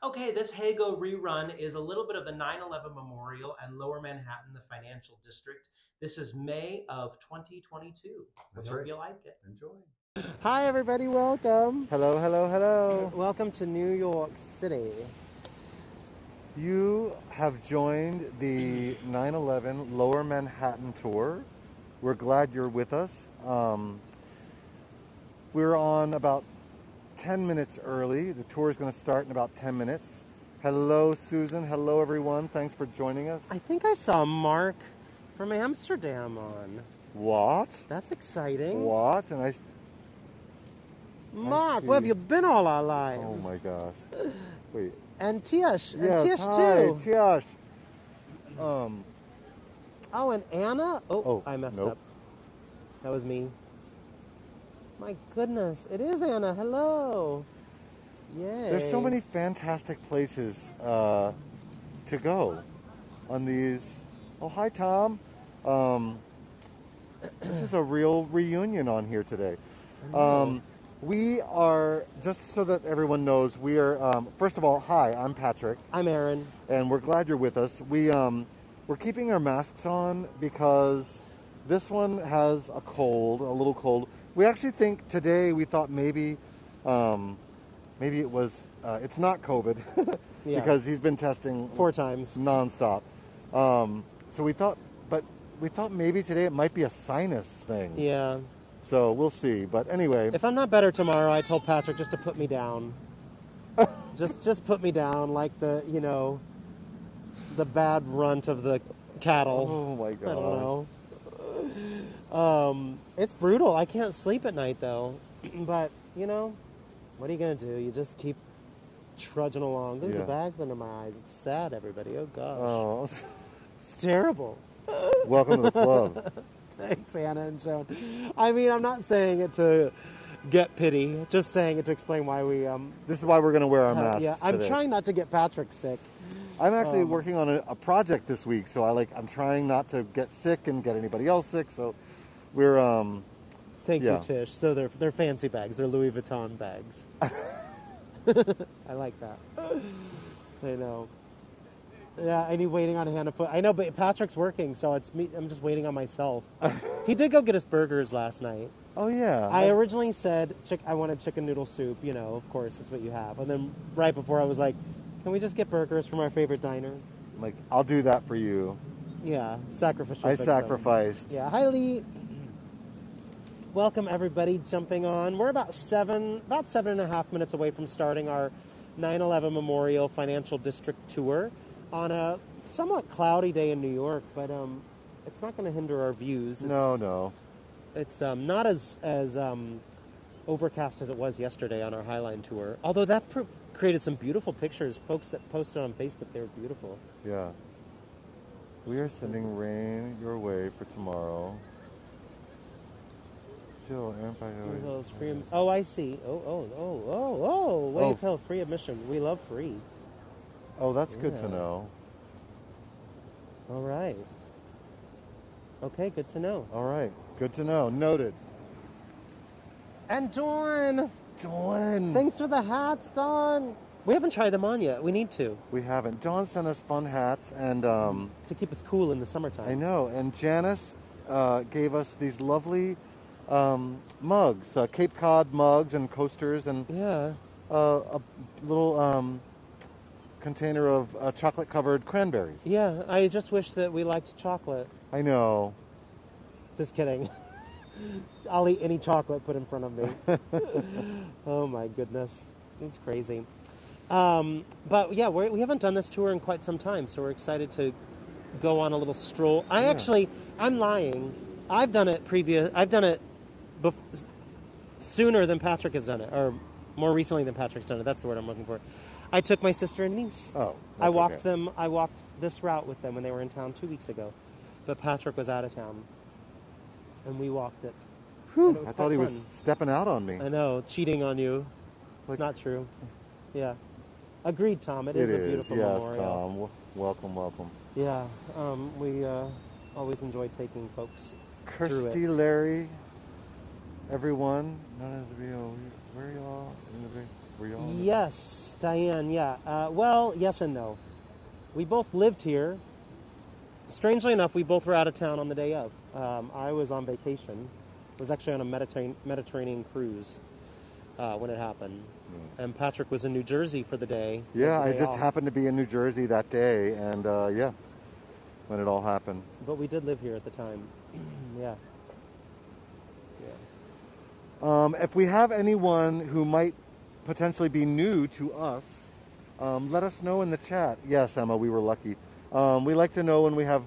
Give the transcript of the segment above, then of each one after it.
Okay, this Heygo rerun is a little bit of the 9/11 Memorial and Lower Manhattan, the financial district. This is May of 2022. That's Hope right. you like it. Enjoy. Hi, everybody. Welcome. Hello, hello, hello. Welcome to New York City. You have joined the 9/11 Lower Manhattan tour. We're glad you're with us. We're on about 10 minutes early. The tour is going to start in about 10 minutes. Hello, Susan. Hello, everyone. Thanks for joining us. I think I saw Mark from Amsterdam on. What? That's exciting. What? And Mark, see. where have you been all our lives? oh my gosh. Wait. And Tish. Yes, And Tish, hi, too. Tiash. Oh, and Anna? Oh, I messed nope. up. That was me. My goodness. It is Anna. Hello. Yay. There's so many fantastic places to go on these. Oh, hi, Tom. This is a real reunion on here today. We are, just so that everyone knows, we are, first of all, hi, I'm Patrick. I'm Aaron. And we're glad you're with us. We're keeping our masks on because this one has a cold, a little cold. We actually think today, we thought maybe it was, it's not COVID Yeah. because he's been testing 4 times. nonstop. So we thought maybe today it might be a sinus thing. Yeah. So we'll see. But anyway, If I'm not better tomorrow, I told Patrick just to put me down. just put me down like the bad runt of the cattle. oh my I god. don't know. It's brutal. I can't sleep at night though. But, what are you going to do? You just keep trudging along. Look at Yeah. the bags under my eyes. It's sad, everybody. Oh, gosh. Oh, It's terrible. welcome to the club. Thanks, Anna and Joan. I mean, I'm not saying it to get pity. Just saying it to explain why we... This is why we're going to wear our masks yeah, I'm today. trying not to get Patrick sick. I'm actually working on a project this week, so I'm trying not to get sick and get anybody else sick. So we're Thank yeah. you, Tish. So they're fancy bags. They're Louis Vuitton bags. I like that. I know. Yeah, and you waiting on Hannah. I know, but Patrick's working, so it's me. I'm just waiting on myself. He did go get us burgers last night. Oh yeah. I originally said I wanted chicken noodle soup. Of course, it's what you have. And then right before I was like, can we just get burgers from our favorite diner? like I'll do that for you. Yeah, sacrificial. I victim. sacrificed. Yeah, hi Lee. Welcome everybody jumping on. We're about 7.5 minutes away from starting our 9/11 Memorial Financial District Tour on a somewhat cloudy day in New York, but it's not going to hinder our views. No. It's not as overcast as it was yesterday on our Highline tour. Although that created some beautiful pictures. Folks that posted on Facebook, they were beautiful. Yeah. We are sending rain your way for tomorrow. Still, Wave Hills free. Oh, I see. Oh. Wave Hill free admission. We love free. Oh, that's good Yeah. to know. All right. Okay, good to know. All right, good to know. Noted. And Dawn, Dawn. thanks for the hats, Dawn. We haven't tried them on yet. We need to We haven't. Dawn sent us fun hats, and to keep us cool in the summertime. I know. And Janice gave us these lovely mugs, Cape Cod mugs and coasters, and Yeah. a little container of chocolate-covered cranberries. Yeah. I just wish that we liked chocolate. I know. Just kidding. I'll eat any chocolate put in front of me. Oh my goodness, it's crazy. But yeah, we haven't done this tour in quite some time, so we're excited to go on a little stroll. I'm lying. I've done it sooner than Patrick has done it, or more recently than Patrick's done it. That's the word I'm looking for. I took my sister and niece. Oh, I that's walked okay. them. I walked this route with them when they were in town 2 weeks ago, but Patrick was out of town, and we walked it. And it was I thought quite he was fun. stepping out on me. I know, cheating on you. Like- Not true. Yeah. Agreed, Tom. It is a beautiful yes, memorial. Tom. Welcome. Yeah. We always enjoy taking folks through Kirsty, it. Larry, everyone. None of the video. Where are you all? Were you all in the Yes, Diane, yeah. Well, yes and no. We both lived here. Strangely enough, we both were out of town on the day of. I was on vacation. I was actually on a Mediterranean cruise when it happened. And Patrick was in New Jersey for the day. Yeah, the I day just off. happened to be in New Jersey that day, and yeah, when it all happened. But we did live here at the time. Yeah. If we have anyone who might potentially be new to us, let us know in the chat. Yes, Emma, we were lucky. We like to know when we have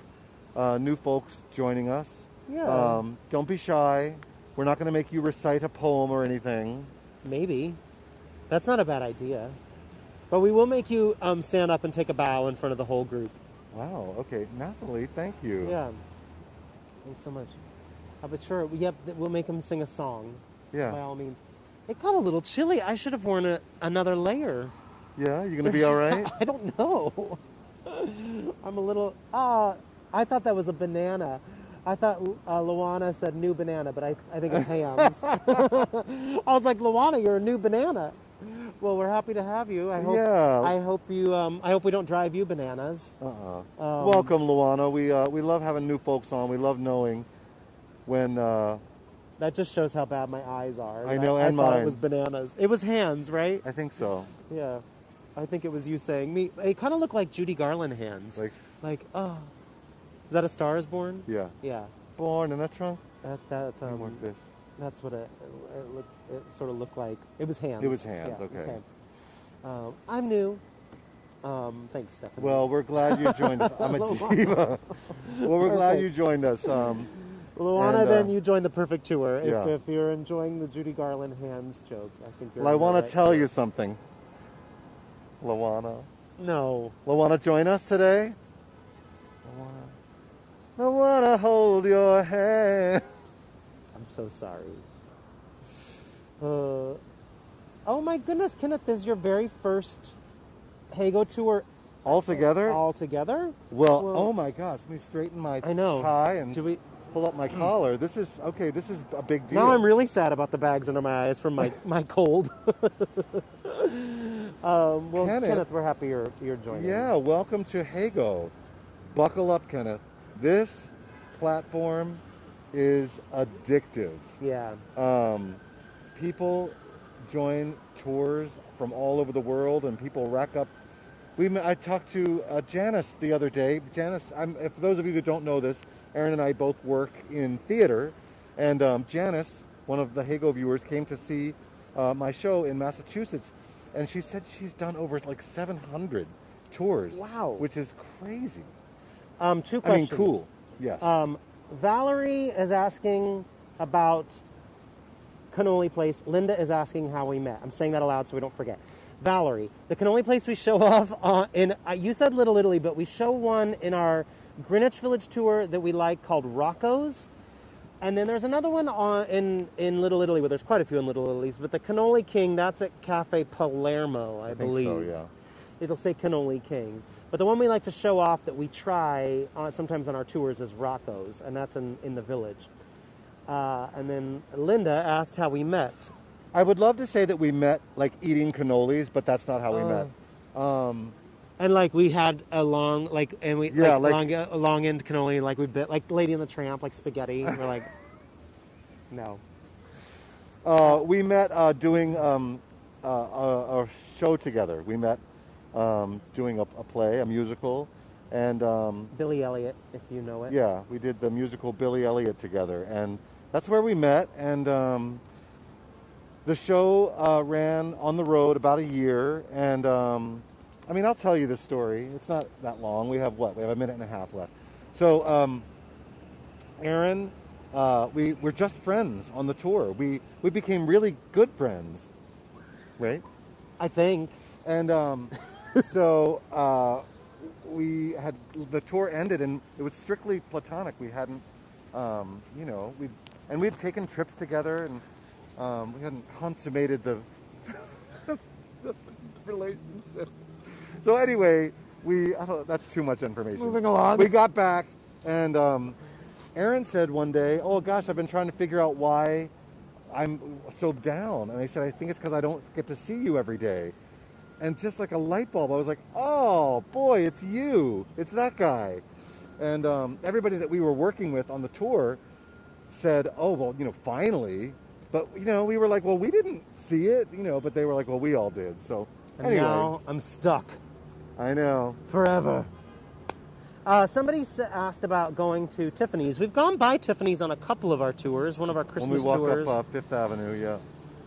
new folks joining us. Yeah. Don't be shy. We're not going to make you recite a poem or anything. Maybe. That's not a bad idea. But we will make you stand up and take a bow in front of the whole group. Wow, okay. Nathalie, thank you. Yeah. Thanks so much. But sure, yep, we'll make them sing a song. Yeah. By all means. It got a little chilly. I should have worn another layer. Yeah, you going to be all right? I don't know. I'm a little... I thought that was a banana. I thought Luana said new banana, but I think it's hams. I was like, Luana, you're a new banana. Well, we're happy to have you. I hope. Yeah. I hope you. I hope we don't drive you bananas. Welcome, Luana. We love having new folks on. We love knowing when. That just shows how bad my eyes are. I know, and I thought mine. it was bananas. It was hands, right? I think so. Yeah. I think it was you saying me. It kind of looked like Judy Garland hands. Like, oh. Is that A Star Is Born? Yeah. Yeah. Born in a trunk. That's More fish. That's what it sort of looked like. It was hands. It was hands. Yeah, okay. I'm new. Thanks, Stephanie. Well, we're glad you joined us. I'm a diva. Well, we're glad you joined us. Luana, then you joined the perfect tour. Yeah. If you're enjoying the Judy Garland hands joke, I think you're. Well, I want to tell tour. you something. Luana. No. Luana, join us today? Luana. I want to hold your hand. I'm so sorry. Oh my goodness, Kenneth, this is your very first Heygo tour All together? all together? Well, oh my gosh, let me straighten my tie and pull up my collar. This is a big deal. Now I'm really sad about the bags under my eyes from my cold. Well, Kenneth, we're happy you're joining. Yeah, welcome to Heygo. Buckle up, Kenneth. This platform is addictive. Yeah. People join tours from all over the world, and people rack up. I talked to Janice the other day. Janice, for those of you that don't know this, Aaron and I both work in theater, and Janice, one of the Heygo viewers, came to see my show in Massachusetts, and she said she's done over like 700 tours. Wow. Which is crazy. 2 questions. I mean, cool. Yes. Valerie is asking about Cannoli Place. Linda is asking how we met. I'm saying that aloud so we don't forget. Valerie, the Cannoli Place we show off you said Little Italy, but we show one in our Greenwich Village tour that we like called Rocco's. And then there's another one in Little Italy, well, there's quite a few in Little Italy's, but the Cannoli King, that's at Cafe Palermo, I believe. Think so, yeah. It'll say Cannoli King. But the one we like to show off that we try sometimes on our tours is Rocco's, and that's in the village. And then Linda asked how we met. I would love to say that we met like eating cannolis, but that's not how we met. And like we had a long long end cannoli, like we bit like Lady and the Tramp, like spaghetti. We're like, no. We met doing a show together. We met doing a play, a musical, and Billy Elliot, if you know it. Yeah, we did the musical Billy Elliot together, and that's where we met. And the show ran on the road about a year, and I mean, I'll tell you this story. It's not that long. We have a minute and a half left. So, Aaron, we're just friends on the tour. We became really good friends, right? I think. And so we had the tour ended, and it was strictly platonic. We hadn't, we'd taken trips together, and we hadn't consummated the relationship. So anyway, that's too much information. Moving along. We got back, and Aaron said one day, "Oh gosh, I've been trying to figure out why I'm so down. And I said, I think it's because I don't get to see you every day. And just like a light bulb, I was like, oh boy, it's you. It's that guy. And everybody that we were working with on the tour said, oh, well, finally. But, we were like, well, we didn't see it, but they were like, well, we all did. So And anyway. now I'm stuck I know. forever. Somebody asked about going to Tiffany's. We've gone by Tiffany's on a couple of our tours, one of our Christmas when we walk tours. up Fifth Avenue, yeah.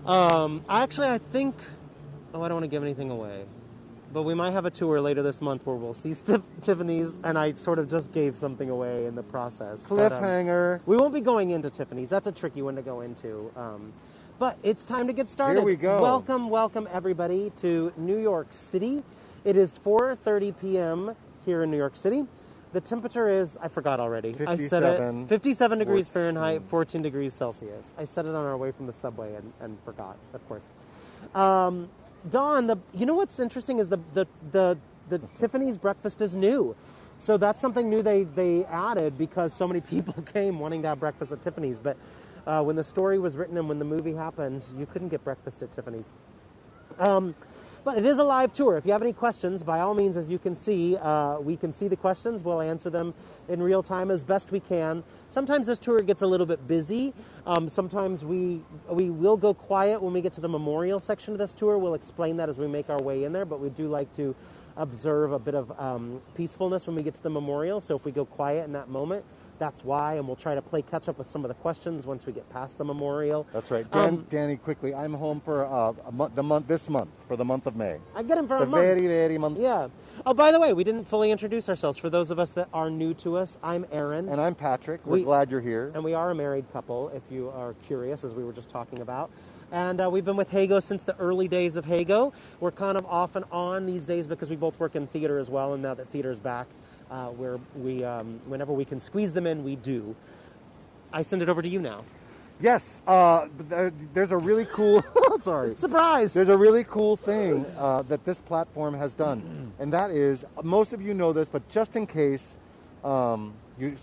I think, I don't want to give anything away, but we might have a tour later this month where we'll see Tiffany's, and I sort of just gave something away in the process. Cliffhanger. We won't be going into Tiffany's. That's a tricky one to go into. But it's time to get started. Here we go. Welcome everybody to New York City. It is 4:30 p.m. here in New York City. The temperature is, I forgot already. 57. I said it. 57 degrees 14. Fahrenheit, 14 degrees Celsius. I said it on our way from the subway and forgot, of course. Dawn, you know what's interesting is the Tiffany's breakfast is new. So that's something new they added because so many people came wanting to have breakfast at Tiffany's. But when the story was written and when the movie happened, you couldn't get breakfast at Tiffany's. But it is a live tour. If you have any questions, by all means, as you can see, we can see the questions. We'll answer them in real time as best we can. Sometimes this tour gets a little bit busy. Sometimes we will go quiet when we get to the memorial section of this tour. We'll explain that as we make our way in there, but we do like to observe a bit of peacefulness when we get to the memorial. So if we go quiet in that moment, that's why, and we'll try to play catch up with some of the questions once we get past the memorial. That's right. Danny, quickly, I'm home for this month, for the month of May. I get him for a month. Very, very month. Yeah. Oh, by the way, we didn't fully introduce ourselves. For those of us that are new to us, I'm Aaron. And I'm Patrick. We're glad you're here. And we are a married couple, if you are curious, as we were just talking about. And we've been with Heygo since the early days of Heygo. We're kind of off and on these days because we both work in theater as well, and now that theater's back, whenever we can squeeze them in, we do. I send it over to you now. Yes, there's a really cool sorry. Surprise! There's a really cool thing that this platform has done, and that is, most of you know this, but just in case some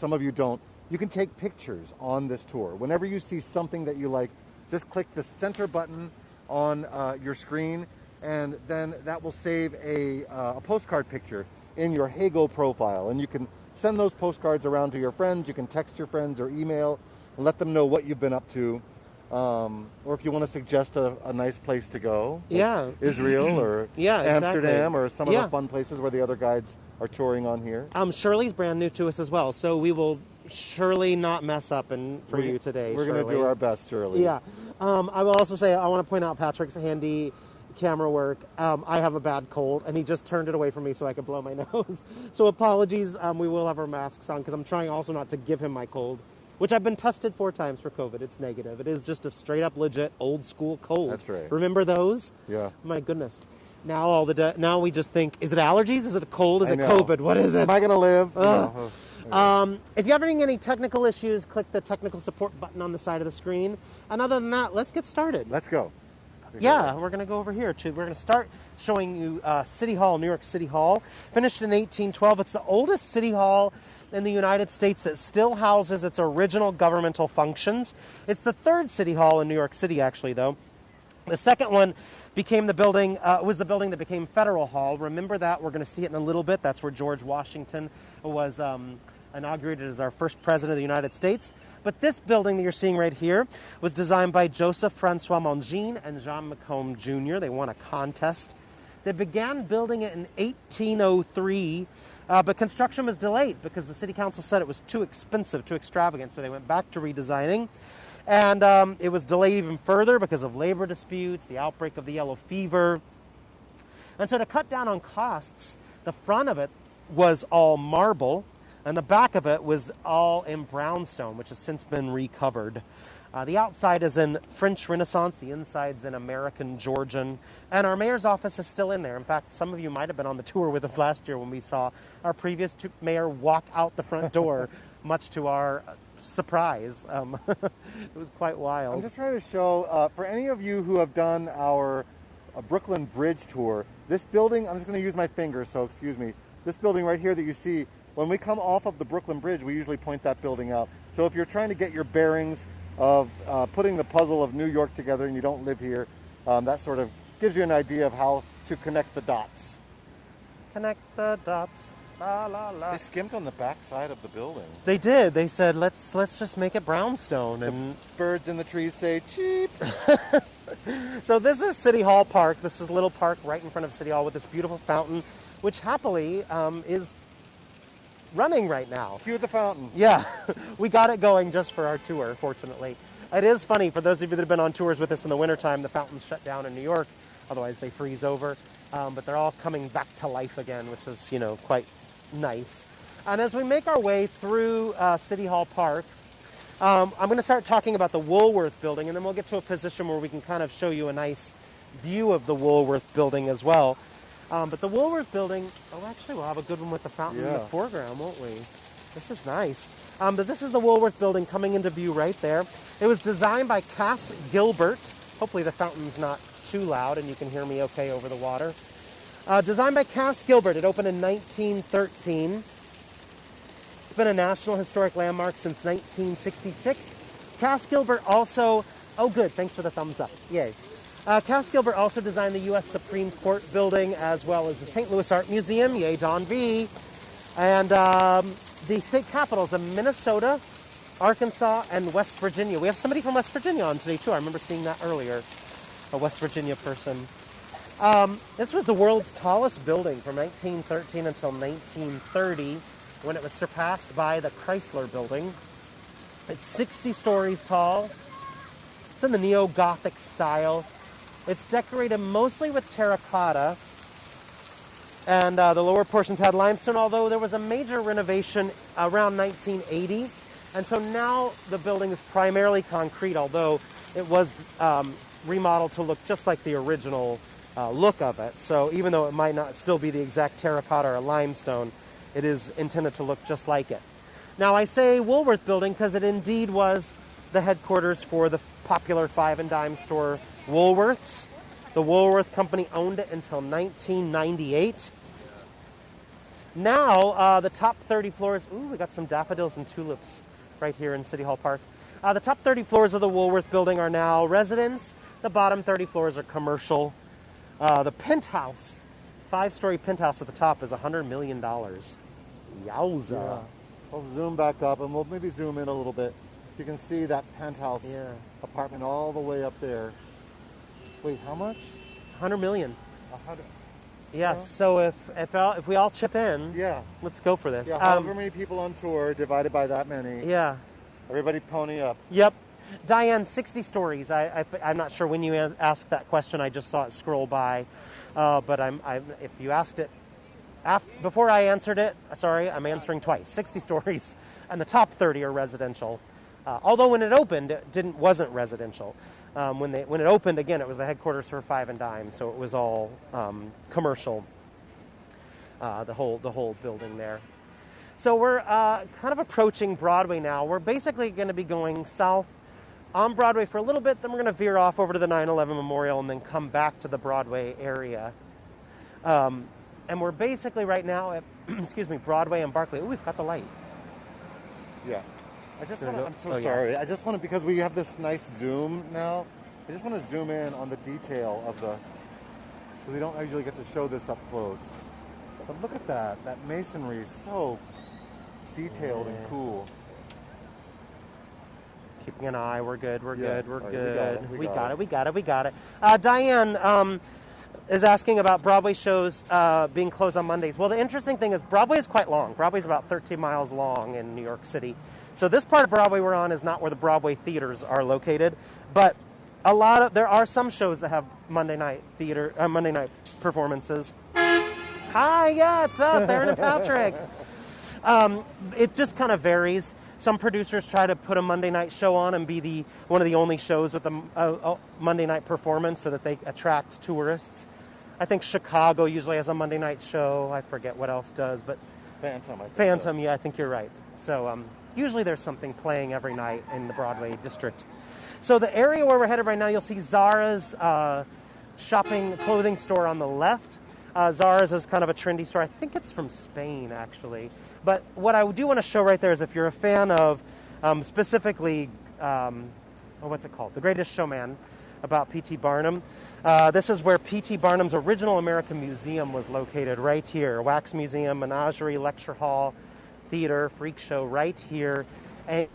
of you don't, you can take pictures on this tour. Whenever you see something that you like, just click the center button on your screen, and then that will save a postcard picture in your Heygo profile, and you can send those postcards around to your friends. You can text your friends or email and let them know what you've been up to, or if you want to suggest a nice place to go, like Israel or Amsterdam or some of the fun places where the other guides are touring on here. Shirley's brand new to us as well, so we will surely not mess up for you today. We're going to do our best, Shirley. Yeah. I will also say, I want to point out Patrick's handy camera work. I have a bad cold, and he just turned it away from me so I could blow my nose. So apologies. We will have our masks on because I'm trying also not to give him my cold, which I've been tested 4 times for COVID. It's negative. It is just a straight up legit old school cold. That's right. Remember those? Yeah. My goodness. Now now we just think, is it allergies? Is it a cold? Is it COVID? What is it? Am I going to live? If you're having any technical issues, click the technical support button on the side of the screen. And other than that, let's get started. Let's go. Yeah, we're going to go over here. We're going to start showing you City Hall, New York City Hall. Finished in 1812. It's the oldest city hall in the United States that still houses its original governmental functions. It's the 3rd city hall in New York City, actually, though. The second one became the building that became Federal Hall. Remember that. We're going to see it in a little bit. That's where George Washington was inaugurated as our first president of the United States. But this building that you're seeing right here was designed by Joseph Francois Mangin and Jean McComb Jr. They won a contest. They began building it in 1803, but construction was delayed because the city council said it was too expensive, too extravagant, so they went back to redesigning. And it was delayed even further because of labor disputes, the outbreak of the yellow fever. And so to cut down on costs, the front of it was all marble, and the back of it was all in brownstone, which has since been recovered. The outside is in French Renaissance, the inside's in American Georgian, and our mayor's office is still in there. In fact, some of you might have been on the tour with us last year when we saw our previous mayor walk out the front door, much to our surprise. It was quite wild. I'm just trying to show, for any of you who have done our Brooklyn Bridge tour, this building, I'm just going to use my finger, so excuse me, this building right here that you see, when we come off of the Brooklyn Bridge, we usually point that building out. So if you're trying to get your bearings of putting the puzzle of New York together and you don't live here, that sort of gives you an idea of how to connect the dots. Connect the dots. La, la, la. They skimped on the back side of the building. They did. They said, let's just make it brownstone. And Birds in the trees say, cheap. so this is City Hall Park. This is a little park right in front of City Hall with this beautiful fountain, which happily is running right now. Cue the fountain. Yeah, we got it going just for our tour, fortunately. It is funny, for those of you that have been on tours with us in the wintertime, the fountains shut down in New York, otherwise they freeze over. But they're all coming back to life again, which is, quite nice. And as we make our way through City Hall Park, I'm going to start talking about the Woolworth building, and then we'll get to a position where we can kind of show you a nice view of the Woolworth building as well. But the Woolworth building, actually we'll have a good one with the fountain in the foreground, won't we? This is nice. But this is the Woolworth building coming into view right there. It was designed by Cass Gilbert. Hopefully the fountain's not too loud and you can hear me okay over the water. Designed by Cass Gilbert. It opened in 1913. It's been a National Historic Landmark since 1966. Cass Gilbert also... Oh, good. Thanks for the thumbs up. Yay. Cass Gilbert also designed the U.S. Supreme Court building as well as the St. Louis Art Museum. Yay, Don V. And the state capitals of Minnesota, Arkansas, and West Virginia. We have somebody from West Virginia on today, too. I remember seeing that earlier. A West Virginia person. This was the world's tallest building from 1913 until 1930, when it was surpassed by the Chrysler Building. It's 60 stories tall. It's in the neo-Gothic style. It's decorated mostly with terracotta, and the lower portions had limestone, although there was a major renovation around 1980, and so now the building is primarily concrete, although it was remodeled to look just like the original look of it. So even though it might not still be the exact terracotta or limestone, it is intended to look just like it. Now I say Woolworth building because it indeed was the headquarters for the popular five and dime store Woolworths. The Woolworth Company owned it until 1998. Now the top 30 floors, we got some daffodils and tulips right here in City Hall Park. The top 30 floors of the Woolworth building are now residence. The bottom 30 floors are commercial. The penthouse, 5-story penthouse at the top is $100 million. Yowza. Yeah. I'll zoom back up and we'll maybe zoom in a little bit. You can see that penthouse apartment all the way up there. Wait, how much? 100 million. 100. Yes. So if we all chip in, let's go for this. Yeah. However many people on tour divided by that many. Yeah. Everybody pony up. Yep. Diane, 60 stories. I'm not sure when you asked that question. I just saw it scroll by, but if you asked it before I answered it, sorry, I'm answering twice. 60 stories, and the top 30 are residential. Although when it opened, it wasn't residential. When it opened, again, it was the headquarters for Five and Dime, so it was all commercial. The whole building there. So we're kind of approaching Broadway now. We're basically going to be going south on Broadway for a little bit, then we're going to veer off over to the 9/11 Memorial and then come back to the Broadway area. And we're basically right now at, Broadway and Barclay. Oh, we've got the light. Yeah. I'm so sorry. I just want to, because we have this nice zoom now, I just want to zoom in on the detail of because we don't usually get to show this up close. But look at that. That masonry is so detailed and cool. Keeping an eye. We're good. We're good. We got it. Diane is asking about Broadway shows being closed on Mondays. Well, the interesting thing is Broadway is quite long. Broadway is about 13 miles long in New York City. So this part of Broadway we're on is not where the Broadway theaters are located, but there are some shows that have Monday night performances. Hi, yeah, it's us, Aaron and Patrick. It just kind of varies. Some producers try to put a Monday night show on and be one of the only shows with a Monday night performance so that they attract tourists. I think Chicago usually has a Monday night show. I forget what else does, but Phantom, yeah, I think you're right. So usually there's something playing every night in the Broadway district. So the area where we're headed right now, you'll see Zara's clothing store on the left. Zara's is kind of a trendy store. I think it's from Spain, actually. But what I do want to show right there is if you're a fan of specifically what's it called? The Greatest Showman, about P.T. Barnum. This is where P.T. Barnum's original American Museum was located, right here. Wax Museum, Menagerie, Lecture Hall, Theater, Freak Show, right here. And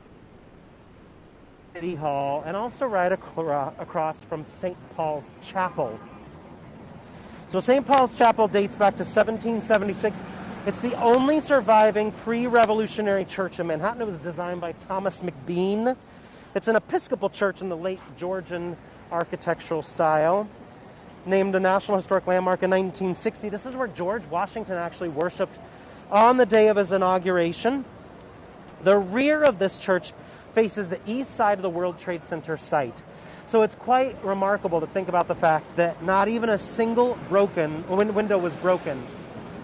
City Hall, and also right across from St. Paul's Chapel. So St. Paul's Chapel dates back to 1776. It's the only surviving pre-revolutionary church in Manhattan. It was designed by Thomas McBean. It's an Episcopal church in the late Georgian architectural style. Named a National Historic Landmark in 1960. This is where George Washington actually worshipped on the day of his inauguration. The rear of this church faces the east side of the World Trade Center site. So it's quite remarkable to think about the fact that not even a single window was broken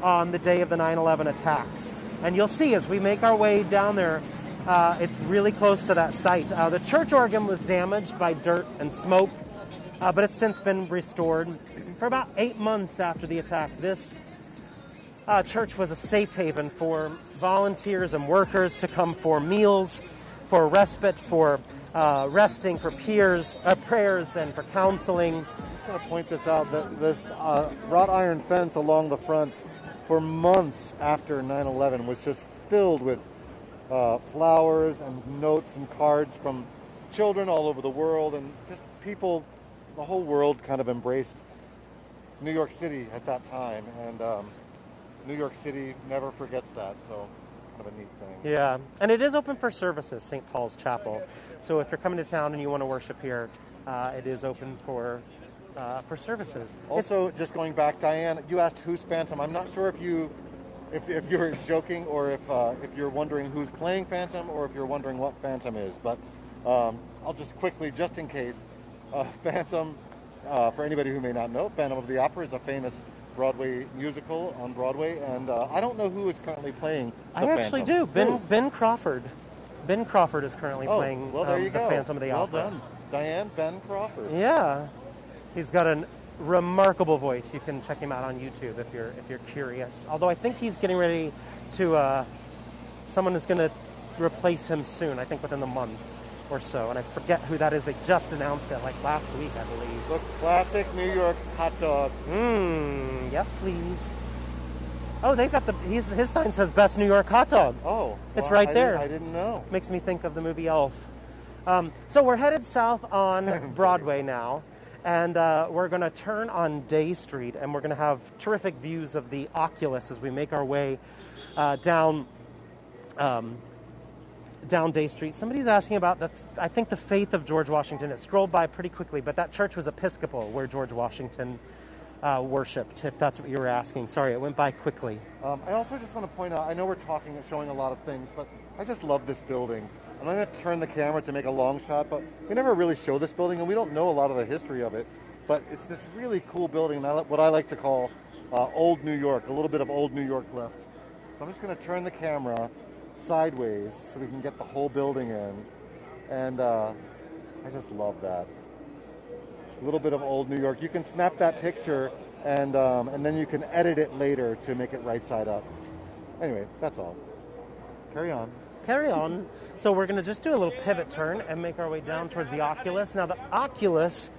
on the day of the 9/11 attacks. And you'll see as we make our way down there, it's really close to that site. The church organ was damaged by dirt and smoke, but it's since been restored. For about 8 months after the attack, this church was a safe haven for volunteers and workers to come for meals, for respite, for resting, for prayers, and for counseling. I'm going to point this out, that this wrought iron fence along the front for months after 9/11 was just filled with flowers and notes and cards from children all over the world, and just people, the whole world kind of embraced New York City at that time, and New York City never forgets that, so kind of a neat thing. Yeah, and it is open for services, St. Paul's Chapel. So if you're coming to town and you want to worship here, it is open for services. Also, just going back, Diane, you asked who's Phantom. I'm not sure if you were joking or if you're wondering who's playing Phantom or if you're wondering what Phantom is. But I'll just quickly, just in case, Phantom, for anybody who may not know, Phantom of the Opera is a famous Broadway musical on Broadway, and I don't know who is currently playing the I actually Phantom. do. Ben Crawford. Ben Crawford is currently playing well, there you the go. Phantom of the Opera. Well done, Diane. Ben Crawford. Yeah, he's got a remarkable voice. You can check him out on YouTube if you're curious. Although I think he's getting ready to someone is going to replace him soon. I think within the month or so, and I forget who that is. They just announced it like last week, I believe. Look, classic New York hot dog. Yes, please. Oh, they've got his sign says Best New York Hot Dog. Oh, it's right there. I didn't know. Makes me think of the movie Elf. So we're headed south on Broadway now, and we're going to turn on Day Street, and we're going to have terrific views of the Oculus as we make our way down Day Street. Somebody's asking about I think the faith of George Washington. It scrolled by pretty quickly, but that church was Episcopal, where George Washington worshipped, if that's what you were asking. Sorry, it went by quickly. I also just want to point out, I know we're showing a lot of things, but I just love this building. I'm going to turn the camera to make a long shot, but we never really show this building, and we don't know a lot of the history of it. But it's this really cool building, what I like to call Old New York, a little bit of Old New York left. So I'm just going to turn the camera sideways so we can get the whole building in. And I just love that. A little bit of Old New York. You can snap that picture and then you can edit it later to make it right side up. Anyway, that's all. Carry on. Carry on. So we're going to just do a little pivot turn and make our way down towards the Oculus. Now, the Oculus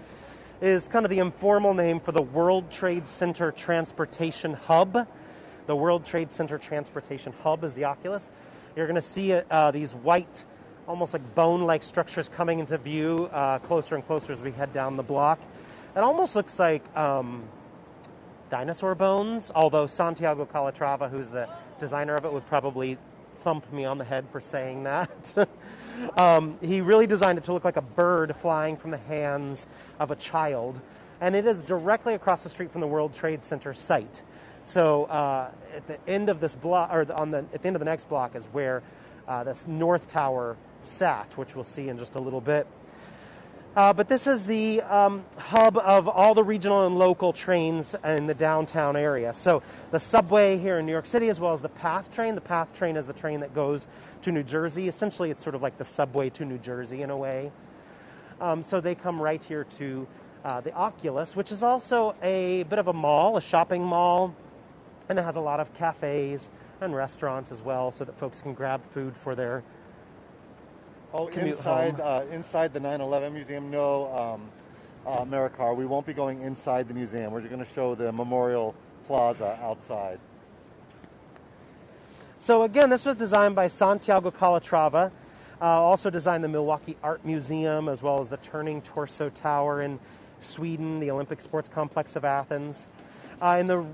is kind of the informal name for the World Trade Center Transportation Hub. The World Trade Center Transportation Hub is the Oculus. You're going to see these white, almost like bone-like structures coming into view closer and closer as we head down the block. It almost looks like dinosaur bones, although Santiago Calatrava, who's the designer of it, would probably thump me on the head for saying that. He really designed it to look like a bird flying from the hands of a child, and it is directly across the street from the World Trade Center site. So at the end of this block, or at the end of the next block, is where this North Tower sat, which we'll see in just a little bit. But this is the hub of all the regional and local trains in the downtown area. So the subway here in New York City, as well as the PATH train. The PATH train is the train that goes to New Jersey. Essentially, it's sort of like the subway to New Jersey in a way. So they come right here to the Oculus, which is also a bit of a mall, a shopping mall. And it has a lot of cafes and restaurants as well, so that folks can grab food for their Oh, commute inside home. inside the 9/11 museum, no, Maricar. We won't be going inside the museum. We're just going to show the Memorial Plaza outside. So again, this was designed by Santiago Calatrava. Also designed the Milwaukee Art Museum, as well as the Turning Torso Tower in Sweden, the Olympic Sports Complex of Athens. In the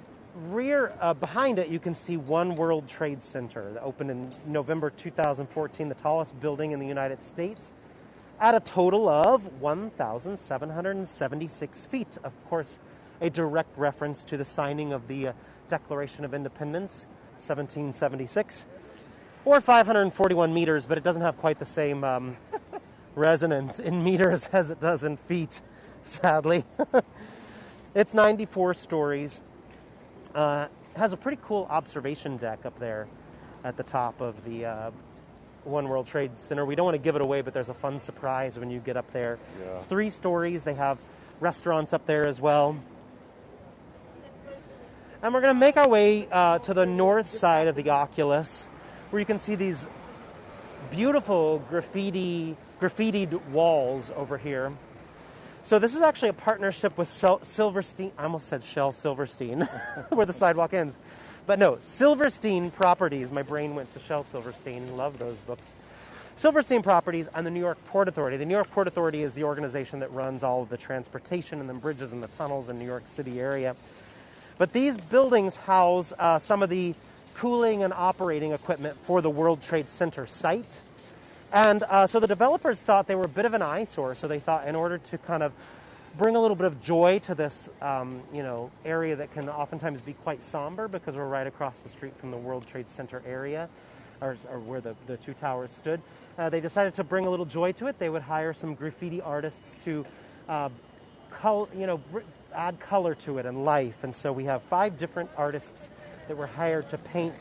rear, behind it, you can see One World Trade Center that opened in November 2014, the tallest building in the United States, at a total of 1,776 feet. Of course, a direct reference to the signing of the Declaration of Independence, 1776, or 541 meters, but it doesn't have quite the same resonance in meters as it does in feet, sadly. It's 94 stories. Has a pretty cool observation deck up there at the top of the One World Trade Center. We don't want to give it away, but there's a fun surprise when you get up there. Yeah. It's 3 stories. They have restaurants up there as well. And we're going to make our way to the north side of the Oculus, where you can see these beautiful graffitied walls over here. So this is actually a partnership with Silverstein. I almost said Shell Silverstein, where the sidewalk ends. But no, Silverstein Properties. My brain went to Shell Silverstein. Love those books. Silverstein Properties and the New York Port Authority. The New York Port Authority is the organization that runs all of the transportation and the bridges and the tunnels in New York City area. But these buildings house some of the cooling and operating equipment for the World Trade Center site. And so the developers thought they were a bit of an eyesore, so they thought in order to kind of bring a little bit of joy to this area that can oftentimes be quite somber because we're right across the street from the World Trade Center area, or where the 2 towers stood, they decided to bring a little joy to it. They would hire some graffiti artists to add color to it and life. And so we have 5 different artists that were hired to paint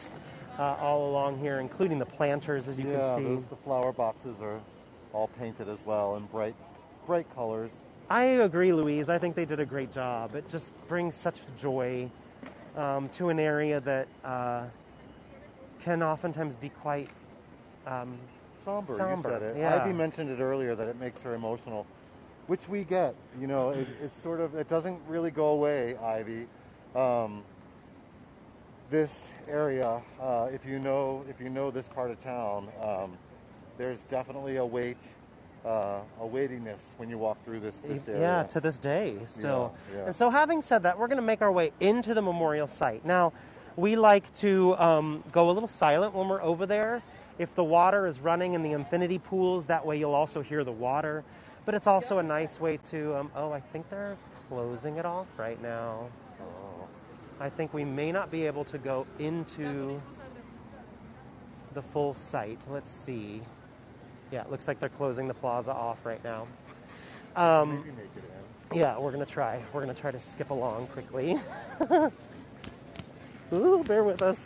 all along here, including the planters, as you can see. The flower boxes are all painted as well in bright colors. I agree, Louise. I think they did a great job. It just brings such joy to an area that can oftentimes be quite somber. You said it. Yeah. Ivy mentioned it earlier that it makes her emotional, which we get. It's sort of, it doesn't really go away, Ivy. This area, if you know this part of town, there's definitely a weightiness when you walk through this area. Yeah, to this day still. Yeah. And so having said that, we're going to make our way into the memorial site. Now, we like to go a little silent when we're over there. If the water is running in the infinity pools, that way you'll also hear the water. But it's also a nice way to, I think they're closing it off right now. I think we may not be able to go into the full site. Let's see. Yeah, it looks like they're closing the plaza off right now. Maybe make it in. Yeah, we're going to try. We're going to try to skip along quickly. Ooh, bear with us.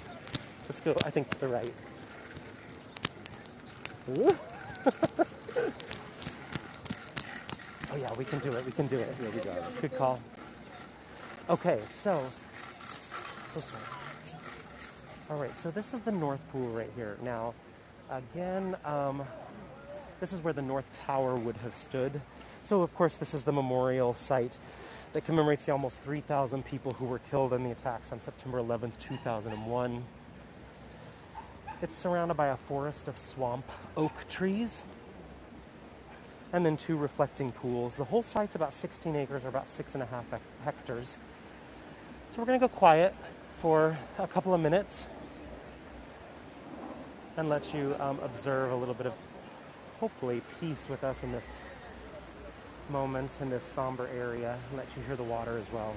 Let's go, I think, to the right. Ooh. Oh, yeah, we can do it. We can do it. Yeah, we got it. Good call. Okay, so all right, so this is the North Pool right here. Now, again, this is where the North Tower would have stood. So, of course, this is the memorial site that commemorates the almost 3,000 people who were killed in the attacks on September 11th, 2001. It's surrounded by a forest of swamp oak trees and then 2 reflecting pools. The whole site's about 16 acres, or about 6.5 hectares. So we're going to go quiet for a couple of minutes and let you observe a little bit of, hopefully, peace with us in this moment, in this somber area, and let you hear the water as well.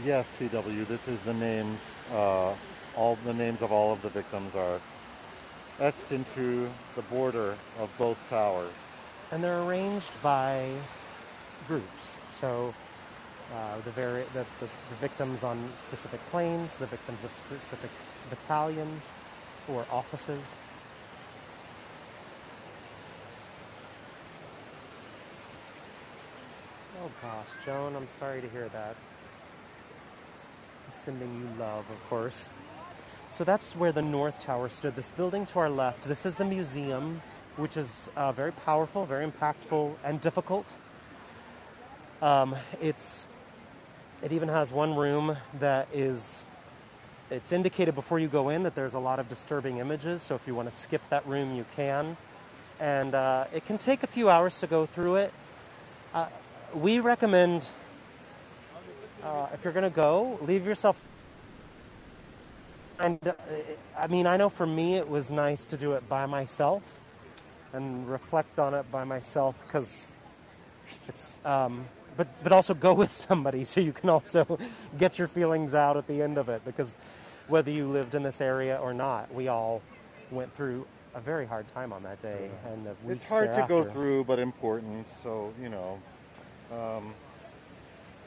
Yes, CW. This is the names. All the names of all of the victims are etched into the border of both towers. And they're arranged by groups. So the victims on specific planes, the victims of specific battalions or offices. Oh gosh, Joan, I'm sorry to hear that. Sending you love, of course. So that's where the North Tower stood. This building to our left, this is the museum, which is very powerful, very impactful, and difficult. It even has one room that it's indicated before you go in that there's a lot of disturbing images, so if you want to skip that room, you can. And it can take a few hours to go through it. We recommend, if you're going to go, leave yourself. And I mean, I know for me it was nice to do it by myself and reflect on it by myself because it's, but also go with somebody so you can also get your feelings out at the end of it, because whether you lived in this area or not, we all went through a very hard time on that day and the weeks It's hard thereafter. to go through, but important. So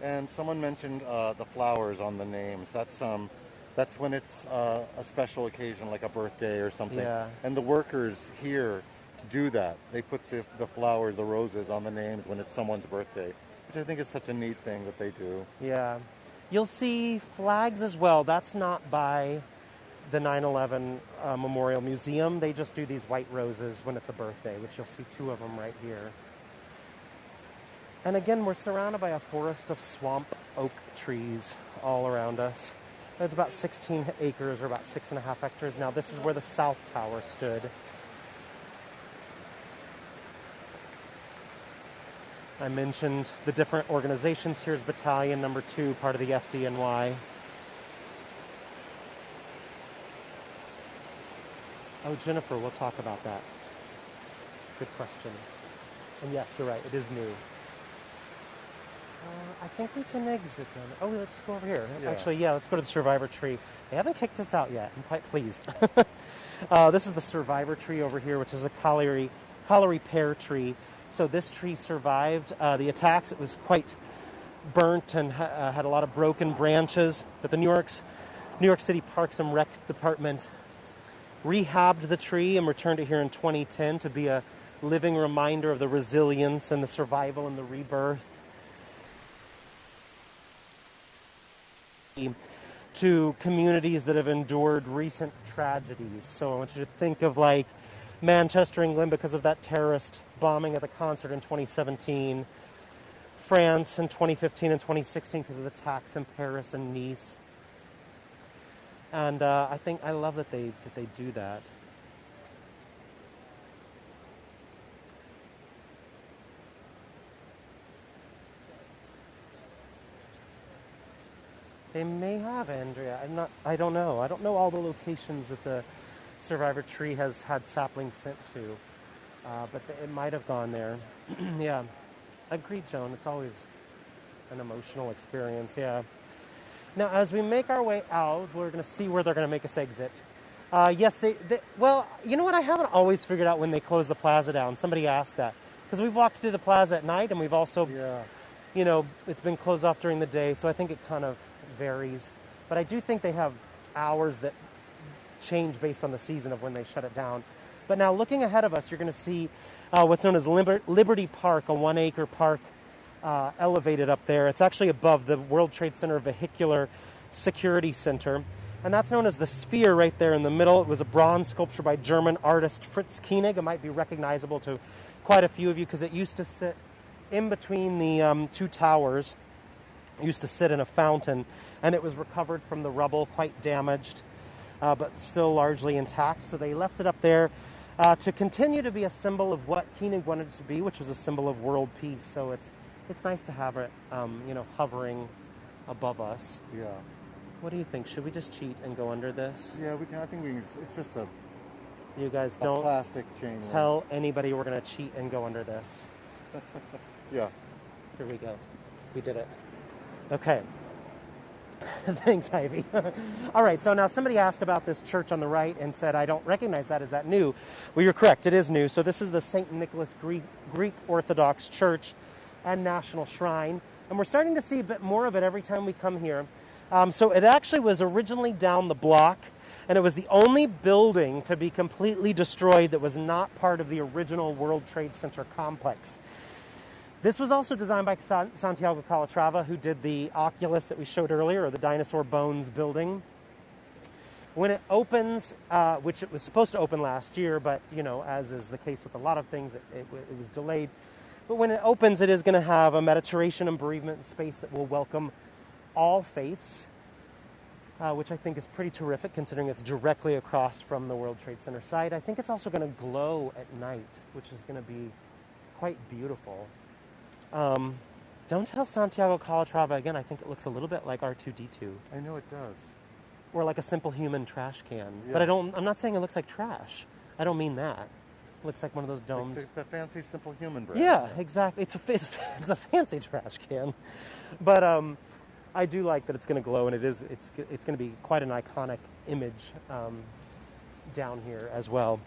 and someone mentioned the flowers on the names. That's when it's a special occasion, like a birthday or something. Yeah. And the workers here do that. They put the flowers, the roses on the names when it's someone's birthday, which I think is such a neat thing that they do. Yeah. You'll see flags as well. That's not by the 9/11 Memorial Museum. They just do these white roses when it's a birthday, which you'll see 2 of them right here. And again, we're surrounded by a forest of swamp oak trees all around us. It's about 16 acres, or about 6.5 hectares. Now, this is where the South Tower stood. I mentioned the different organizations. Here's Battalion Number 2, part of the FDNY. Oh, Jennifer, we'll talk about that. Good question. And yes, you're right, it is new. I think we can exit then. Oh, let's go over here. Yeah. Actually, yeah, let's go to the survivor tree. They haven't kicked us out yet. I'm quite pleased. This is the survivor tree over here, which is a colliery pear tree. So this tree survived the attacks. It was quite burnt and had a lot of broken branches. But the New York City Parks and Rec Department rehabbed the tree and returned it here in 2010 to be a living reminder of the resilience and the survival and the rebirth to communities that have endured recent tragedies. So I want you to think of like Manchester, England, because of that terrorist bombing at the concert in 2017, France in 2015 and 2016 because of the attacks in Paris and Nice. And I love that they do that. They may have, Andrea. I don't know. I don't know all the locations that the survivor tree has had saplings sent to, but it might have gone there. Yeah, agreed, Joan. It's always an emotional experience. Yeah. Now, as we make our way out, we're going to see where they're going to make us exit. Yes, well, you know what? I haven't always figured out when they close the plaza down. Somebody asked that. Because we've walked through the plaza at night, and we've also, it's been closed off during the day, so I think it kind of varies. But I do think they have hours that change based on the season of when they shut it down. But now, looking ahead of us, you're going to see what's known as Liberty Park, a 1-acre park elevated up there. It's actually above the World Trade Center Vehicular Security Center. And that's known as the Sphere right there in the middle. It was a bronze sculpture by German artist Fritz Koenig. It might be recognizable to quite a few of you because it used to sit in between the 2 towers. It used to sit in a fountain, and it was recovered from the rubble, quite damaged, but still largely intact. So they left it up there to continue to be a symbol of what Koenig wanted it to be, which was a symbol of world peace. So it's nice to have it, hovering above us. Yeah. What do you think? Should we just cheat and go under this? Yeah, we can. I think we can. It's just a You guys a don't plastic chain link. tell anybody we're going to cheat and go under this. Yeah. Here we go. We did it. Okay. Thanks, Ivy. All right, so now somebody asked about this church on the right and said, I don't recognize that. Is that new? Well, you're correct. It is new. So this is the St. Nicholas Greek Orthodox Church and National Shrine. And we're starting to see a bit more of it every time we come here. So it actually was originally down the block, and it was the only building to be completely destroyed that was not part of the original World Trade Center complex. This was also designed by Santiago Calatrava, who did the Oculus that we showed earlier, or the Dinosaur Bones building. When it opens, which it was supposed to open last year, but, you know, as is the case with a lot of things, it was delayed. But when it opens, it is going to have a meditation and bereavement space that will welcome all faiths, which I think is pretty terrific, considering it's directly across from the World Trade Center site. I think it's also going to glow at night, which is going to be quite beautiful. Don't tell Santiago Calatrava again. I think it looks a little bit like R2-D2. I know it does. Or like a simple human trash can. Yeah. But I'm not saying it looks like trash. I don't mean that. It looks like one of those domed. The fancy simple human brand. Yeah, exactly. It's a fancy trash can. But I do like that it's going to glow, and it's going to be quite an iconic image down here as well.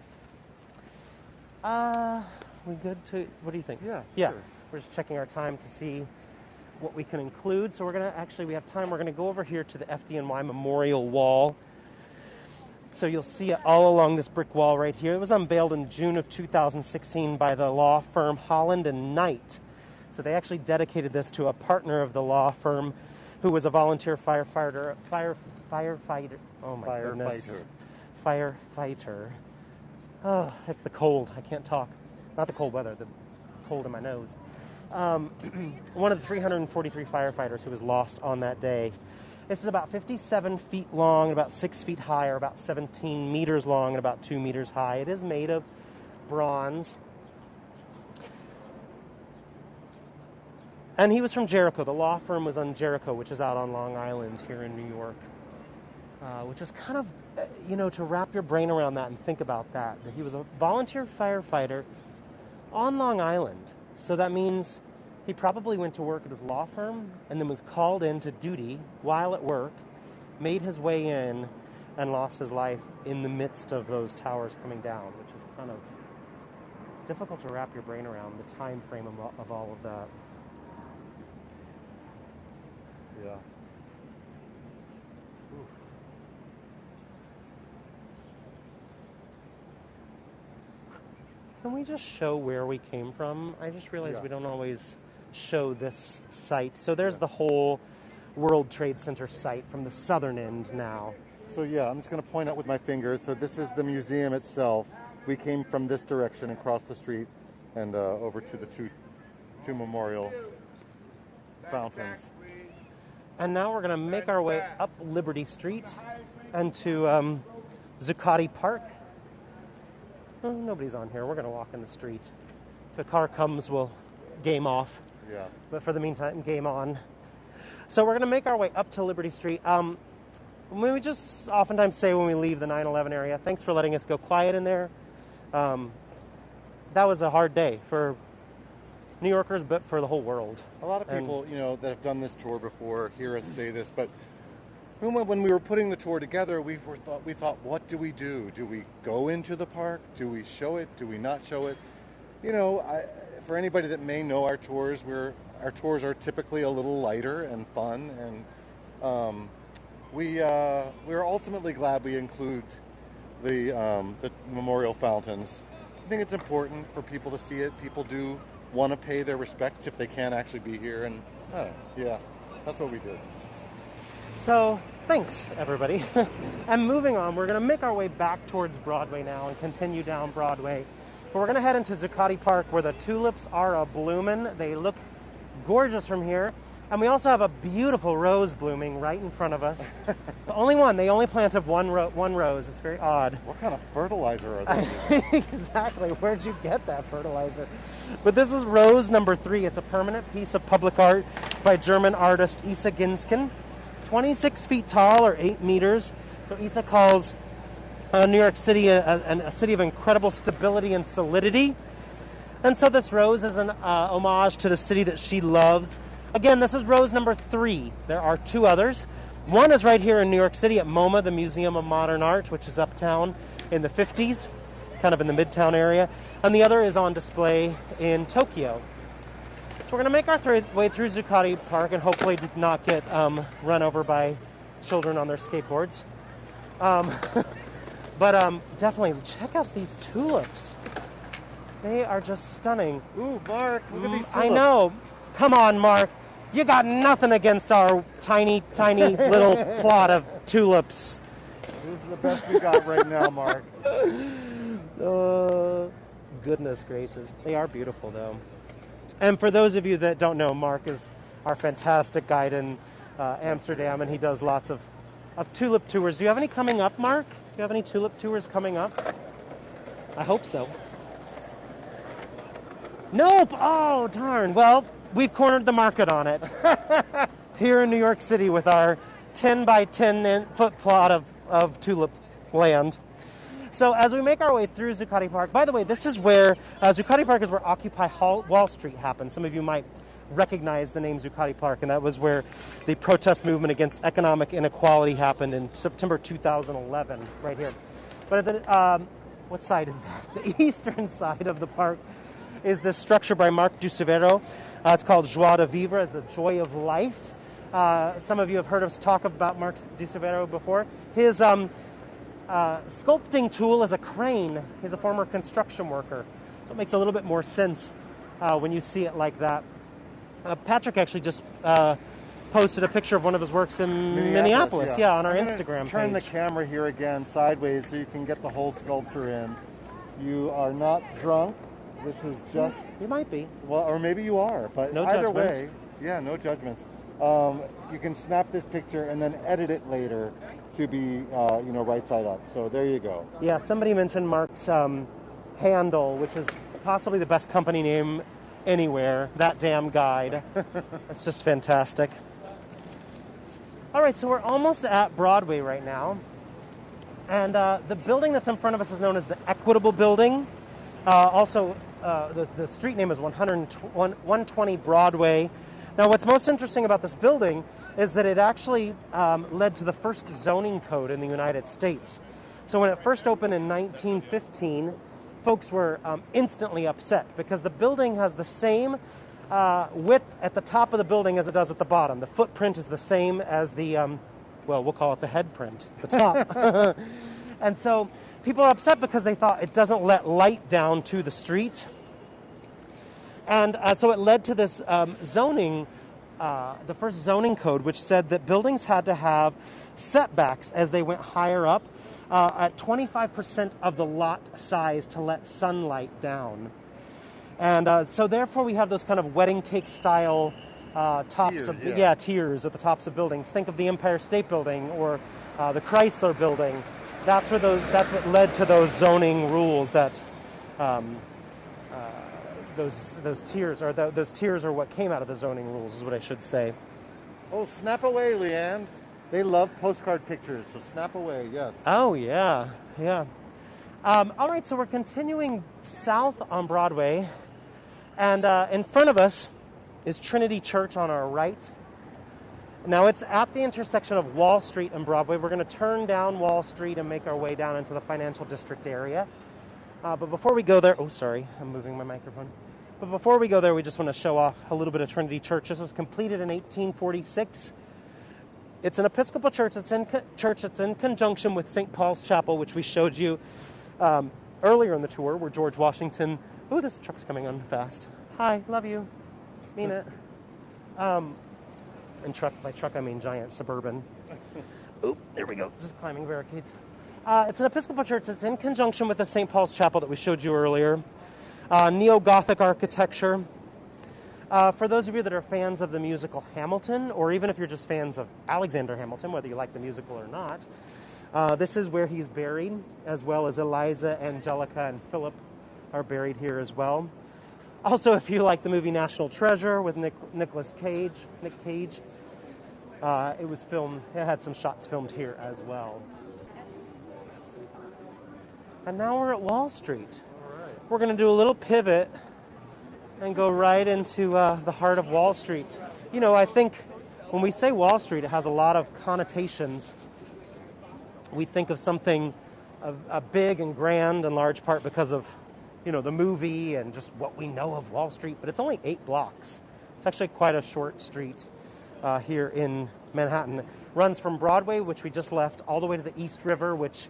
We good to? What do you think? Yeah. Yeah. Sure. We're just checking our time to see what we can include. So we have time. We're going to go over here to the FDNY Memorial Wall. So you'll see it all along this brick wall right here. It was unveiled in June of 2016 by the law firm Holland and Knight. So they actually dedicated this to a partner of the law firm who was a volunteer firefighter. Oh my goodness. Firefighter. Oh, it's the cold. I can't talk. Not the cold weather, the cold in my nose. One of the 343 firefighters who was lost on that day. This is about 57 feet long and about 6 feet high, or about 17 meters long and about 2 meters high. It is made of bronze. And he was from Jericho. The law firm was on Jericho, which is out on Long Island here in New York. Which is kind of, to wrap your brain around that and think about that he was a volunteer firefighter on Long Island. So that means he probably went to work at his law firm and then was called into duty while at work, made his way in, and lost his life in the midst of those towers coming down, which is kind of difficult to wrap your brain around, the time frame of all of that. Yeah. Can we just show where we came from? I just realized we don't always show this site. So there's the whole World Trade Center site from the southern end now. So yeah, I'm just going to point out with my fingers. So this is the museum itself. We came from this direction across the street and over to the two memorial fountains. And now we're going to make our way up Liberty Street and to Zuccotti Park. Oh, nobody's on here. We're going to walk in the street. If a car comes, we'll game off. Yeah. But for the meantime, game on. So we're going to make our way up to Liberty Street. We just oftentimes say when we leave the 9/11 area, thanks for letting us go quiet in there. That was a hard day for New Yorkers, but for the whole world. A lot of people, that have done this tour before hear us say this, but when we were putting the tour together, we thought, what do we do? Do we go into the park? Do we show it? Do we not show it? For anybody that may know our tours, our tours are typically a little lighter and fun, and we're ultimately glad we include the memorial fountains. I think it's important for people to see it. People do want to pay their respects if they can't actually be here, and that's what we did. So, thanks, everybody. And moving on, we're going to make our way back towards Broadway now and continue down Broadway. But we're going to head into Zuccotti Park, where the tulips are a-bloomin'. They look gorgeous from here. And we also have a beautiful rose blooming right in front of us. Only one. They only planted one rose. It's very odd. What kind of fertilizer are they? Exactly. Where'd you get that fertilizer? But this is rose number 3. It's a permanent piece of public art by German artist Isa Ginsken. 26 feet tall, or 8 meters. So Isa calls New York City a city of incredible stability and solidity. And so this rose is an homage to the city that she loves. Again, this is rose number 3. There are 2 others. One is right here in New York City at MoMA, the Museum of Modern Art, which is uptown in the 50s, kind of in the Midtown area. And the other is on display in Tokyo. So we're going to make our way through Zuccotti Park and hopefully not get run over by children on their skateboards. But definitely check out these tulips. They are just stunning. Ooh, Mark, look at these tulips. I know. Come on, Mark. You got nothing against our tiny, tiny little plot of tulips. This is the best we got right now, Mark. Goodness gracious. They are beautiful, though. And for those of you that don't know, Mark is our fantastic guide in Amsterdam, and he does lots of tulip tours. Do you have any coming up, Mark? Do you have any tulip tours coming up? I hope so. Nope. Oh, darn. Well, we've cornered the market on it here in New York City with our 10 by 10 foot plot of tulip land. So as we make our way through Zuccotti Park, by the way, this is where Zuccotti Park is where Occupy Wall Street happened. Some of you might recognize the name Zuccotti Park, and that was where the protest movement against economic inequality happened in September 2011, right here. But at the, what side is that? The eastern side of the park is this structure by Marc Ducevero. It's called Joie de Vivre, the joy of life. Some of you have heard us talk about Marc Ducevero before. His sculpting tool is a crane. He's a former construction worker. So it makes a little bit more sense when you see it like that. Patrick actually just posted a picture of one of his works in Minneapolis, on our Instagram page. Turn the camera here again sideways so you can get the whole sculpture in. You are not drunk. This is just... You might be. Well, or maybe you are, but no either judgments. way, no judgments. You can snap this picture and then edit it later to be, right side up. So there you go. Yeah, somebody mentioned Mark's handle, which is possibly the best company name anywhere. That damn guide. It's just fantastic. All right, so we're almost at Broadway right now. And the building that's in front of us is known as the Equitable Building. The street name is 120 Broadway. Now, what's most interesting about this building is that it actually led to the first zoning code in the United States. So when it first opened in 1915, folks were instantly upset because the building has the same width at the top of the building as it does at the bottom. The footprint is the same as the, we'll call it the head print, the top. And so people are upset because they thought it doesn't let light down to the street. And so it led to this zoning, the first zoning code, which said that buildings had to have setbacks as they went higher up at 25% of the lot size to let sunlight down. And so therefore we have those kind of wedding cake style tops tiers at the tops of buildings. Think of the Empire State Building or the Chrysler Building. That's what led to those zoning rules that those tiers are what came out of the zoning rules, is what I should say. Oh, snap away, Leanne. They love postcard pictures, so snap away, yes. Oh, yeah. All right, so we're continuing south on Broadway, and in front of us is Trinity Church on our right. Now, it's at the intersection of Wall Street and Broadway. We're going to turn down Wall Street and make our way down into the financial district area. But before we go there... Oh, sorry, I'm moving my microphone. But before we go there, we just want to show off a little bit of Trinity Church. This was completed in 1846. It's an Episcopal church. It's in conjunction with St. Paul's Chapel, which we showed you earlier in the tour, where George Washington... Oh, this truck's coming on fast. Hi, love you. Mean it. And by truck, I mean giant Suburban. Oop, there we go. Just climbing barricades. It's an Episcopal church. It's in conjunction with the St. Paul's Chapel that we showed you earlier. Neo-Gothic architecture. For those of you that are fans of the musical Hamilton, or even if you're just fans of Alexander Hamilton, whether you like the musical or not, this is where he's buried, as well as Eliza, Angelica, and Philip are buried here as well. Also, if you like the movie National Treasure with Nick Cage, It was filmed, it had some shots filmed here as well. And now we're at Wall Street. We're going to do a little pivot and go right into the heart of Wall Street. You know, I think when we say Wall Street, it has a lot of connotations. We think of something big and grand in large part because of, you know, the movie and just what we know of Wall Street, but it's only 8 blocks. It's actually quite a short street here in Manhattan. It runs from Broadway, which we just left, all the way to the East River, which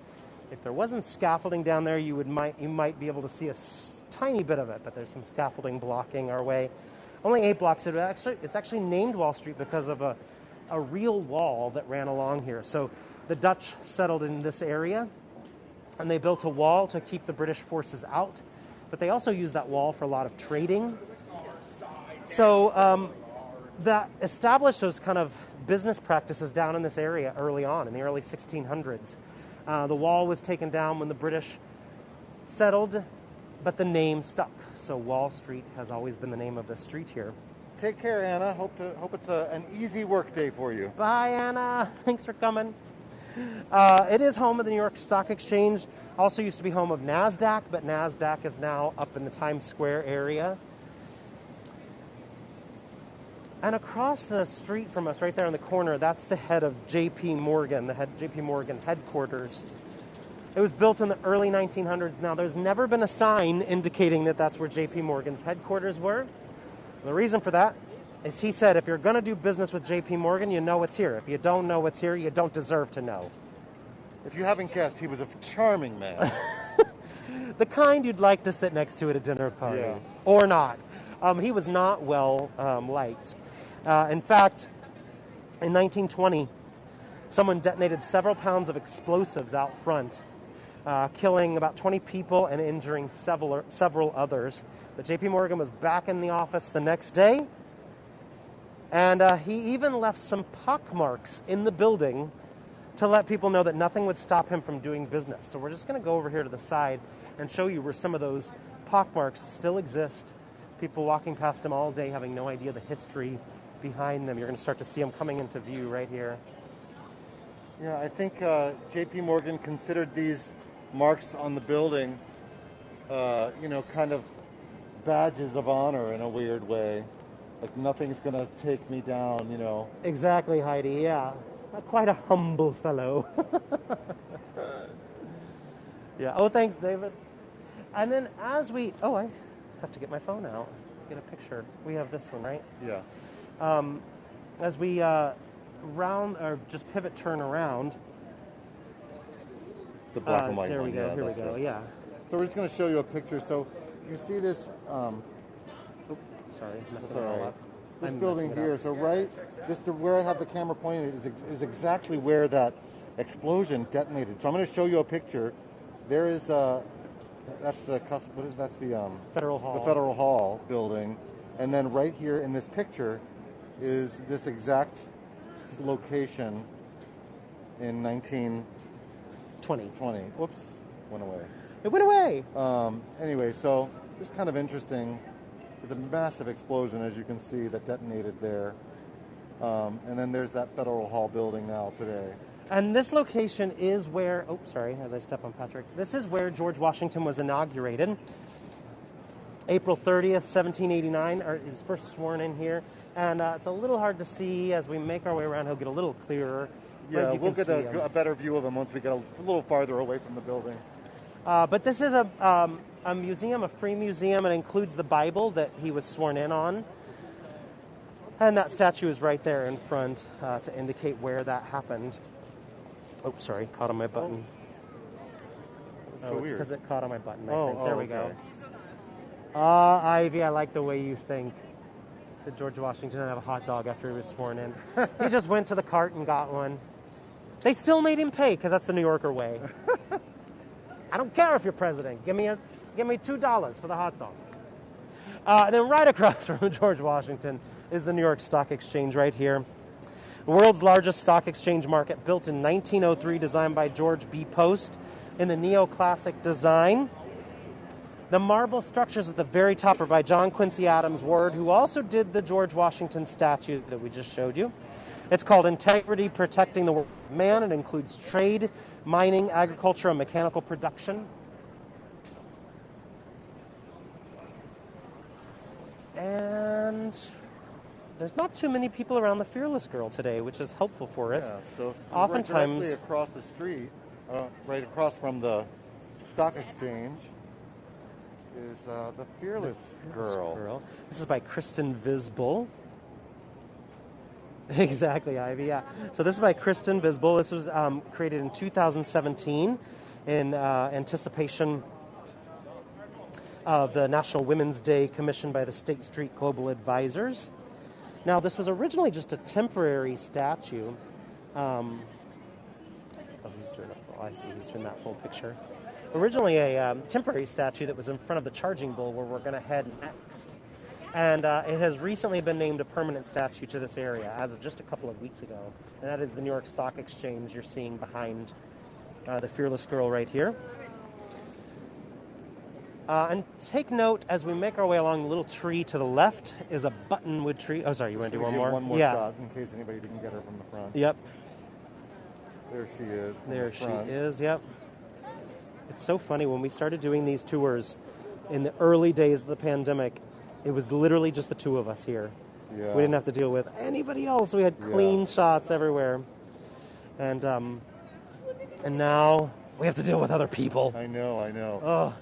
if there wasn't scaffolding down there, you might be able to see a tiny bit of it, but there's some scaffolding blocking our way. Only 8 blocks. It's actually named Wall Street because of a real wall that ran along here. So the Dutch settled in this area, and they built a wall to keep the British forces out, but they also used that wall for a lot of trading. So that established those kind of business practices down in this area early on, in the early 1600s. The wall was taken down when the British settled, but the name stuck. So Wall Street has always been the name of the street here. Take care, Anna. Hope it's an easy work day for you. Bye, Anna. Thanks for coming. It is home of the New York Stock Exchange. Also used to be home of NASDAQ, but NASDAQ is now up in the Times Square area. And across the street from us, right there in the corner, that's the head of J.P. Morgan, the J.P. Morgan headquarters. It was built in the early 1900s. Now, there's never been a sign indicating that that's where J.P. Morgan's headquarters were. The reason for that is he said, if you're going to do business with J.P. Morgan, you know what's here. If you don't know what's here, you don't deserve to know. If you haven't guessed, he was a charming man. The kind you'd like to sit next to at a dinner party. Yeah. Or not. He was not well liked. In fact, in 1920, someone detonated several pounds of explosives out front, killing about 20 people and injuring several others. But J.P. Morgan was back in the office the next day, and he even left some pockmarks in the building to let people know that nothing would stop him from doing business. So we're just going to go over here to the side and show you where some of those pockmarks still exist. People walking past him all day having no idea the history behind them. You're going to start to see them coming into view right here. Yeah, I think J.P. Morgan considered these marks on the building, kind of badges of honor in a weird way. Like nothing's going to take me down, Exactly, Heidi, yeah. Quite a humble fellow. Yeah. Oh, thanks, David. And then I have to get my phone out, get a picture. We have this one, right? Yeah. As we turn around. The black and white there one. we go. Yeah, here we go. Yeah. So we're just going to show you a picture. So you see this. Sorry, messing That's it all all right. up. This I'm building messing it here. up. So where I have the camera pointed is exactly where that explosion detonated. So I'm going to show you a picture. There is that's the Federal Hall. The Federal Hall building, and then right here in this picture is this exact location in 1920. Whoops, went away. It went away. Anyway, so it's kind of interesting. There's a massive explosion, as you can see, that detonated there. And then there's that Federal Hall building now today. And this location is where, as I step on Patrick, this is where George Washington was inaugurated. April 30th, 1789, or he was first sworn in here. And it's a little hard to see as we make our way around. He'll get a little clearer. Yeah, we'll get a better view of him once we get a little farther away from the building. But this is a museum, a free museum. It includes the Bible that he was sworn in on. And that statue is right there in front to indicate where that happened. Oh, sorry, caught on my button. So it's weird. because it caught on my button, I think. There we okay. go. Ivy, I like the way you think. Did George Washington have a hot dog after he was sworn in? He just went to the cart and got one. They still made him pay because that's the New Yorker way. I don't care if you're president. Give me $2 for the hot dog. And then right across from George Washington is the New York Stock Exchange right here. The world's largest stock exchange market, built in 1903, designed by George B. Post in the neoclassic design. The marble structures at the very top are by John Quincy Adams Ward, who also did the George Washington statue that we just showed you. It's called Integrity Protecting the World of Man. It includes trade, mining, agriculture, and mechanical production. And there's not too many people around the Fearless Girl today, which is helpful for us. Yeah, so Oftentimes, directly across the street, right across from the stock exchange, is the Fearless Girl. This is by Kristen Visbel. Exactly, Ivy, yeah. So this is by Kristen Visbel. This was created in 2017 in anticipation of the National Women's Day commissioned by the State Street Global Advisors. Now, this was originally just a temporary statue. He's doing that full picture. Originally a temporary statue that was in front of the charging bull where we're going to head next. And it has recently been named a permanent statue to this area as of just a couple of weeks ago. And that is the New York Stock Exchange you're seeing behind the Fearless Girl right here. And take note, as we make our way along, the little tree to the left is a buttonwood tree. Oh, sorry, you want to do one more? One more shot in case anybody didn't get her from the front. Yep. There she is. There she is, yep. It's so funny, when we started doing these tours in the early days of the pandemic, it was literally just the two of us here. Yeah. We didn't have to deal with anybody else. We had clean shots everywhere. And now we have to deal with other people. I know.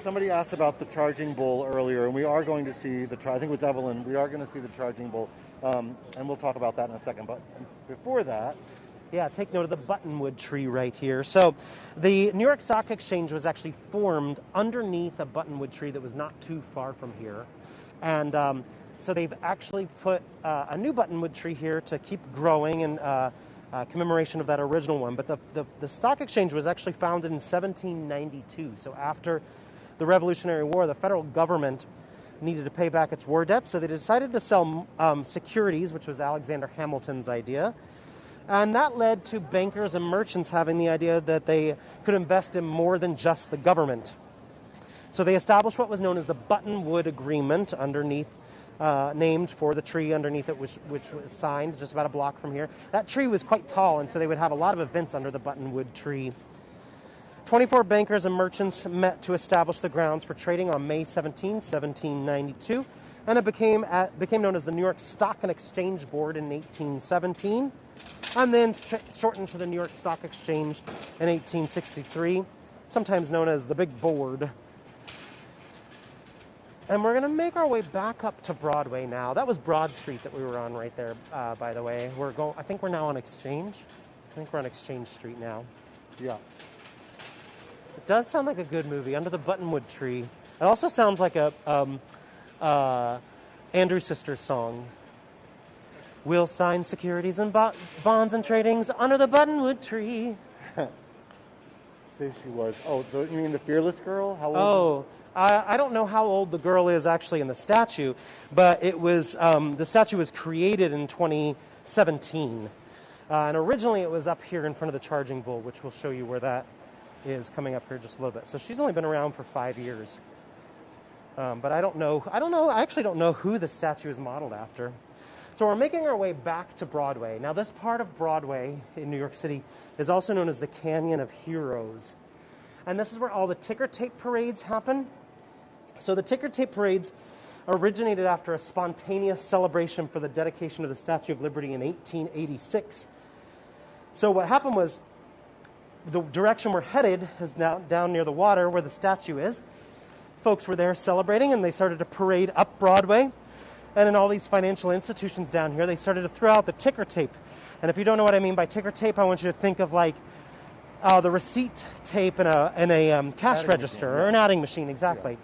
Somebody asked about the charging bull earlier, and we are going to see I think it was Evelyn, we are going to see the charging bull, and we'll talk about that in a second. But before that... Yeah, take note of the buttonwood tree right here. So the New York Stock Exchange was actually formed underneath a buttonwood tree that was not too far from here. And so they've actually put a new buttonwood tree here to keep growing in commemoration of that original one. But the Stock Exchange was actually founded in 1792. So after the Revolutionary War, the federal government needed to pay back its war debt. So they decided to sell securities, which was Alexander Hamilton's idea. And that led to bankers and merchants having the idea that they could invest in more than just the government. So they established what was known as the Buttonwood Agreement underneath, named for the tree underneath it, which was signed just about a block from here. That tree was quite tall, and so they would have a lot of events under the Buttonwood tree. 24 bankers and merchants met to establish the grounds for trading on May 17, 1792, and it became known as the New York Stock and Exchange Board in 1817. And then shortened to the New York Stock Exchange in 1863, sometimes known as the Big Board. And we're going to make our way back up to Broadway now. That was Broad Street that we were on right there, by the way. I think we're now on Exchange. I think we're on Exchange Street now. Yeah. It does sound like a good movie, Under the Buttonwood Tree. It also sounds like a Andrew Sisters song. We'll sign securities and bonds and tradings under the Buttonwood tree. Say she was. Oh, you mean the Fearless Girl? How old? I don't know how old the girl is actually in the statue, but it was the statue was created in 2017, and originally it was up here in front of the charging bull, which we'll show you where that is coming up here just a little bit. So she's only been around for 5 years, but I don't know. I actually don't know who the statue is modeled after. So we're making our way back to Broadway. Now, this part of Broadway in New York City is also known as the Canyon of Heroes. And this is where all the ticker tape parades happen. So the ticker tape parades originated after a spontaneous celebration for the dedication of the Statue of Liberty in 1886. So what happened was, the direction we're headed is now down near the water where the statue is. Folks were there celebrating, and they started to parade up Broadway. And in all these financial institutions down here, they started to throw out the ticker tape. And if you don't know what I mean by ticker tape, I want you to think of like the receipt tape in a cash register or an adding machine, exactly. Yeah.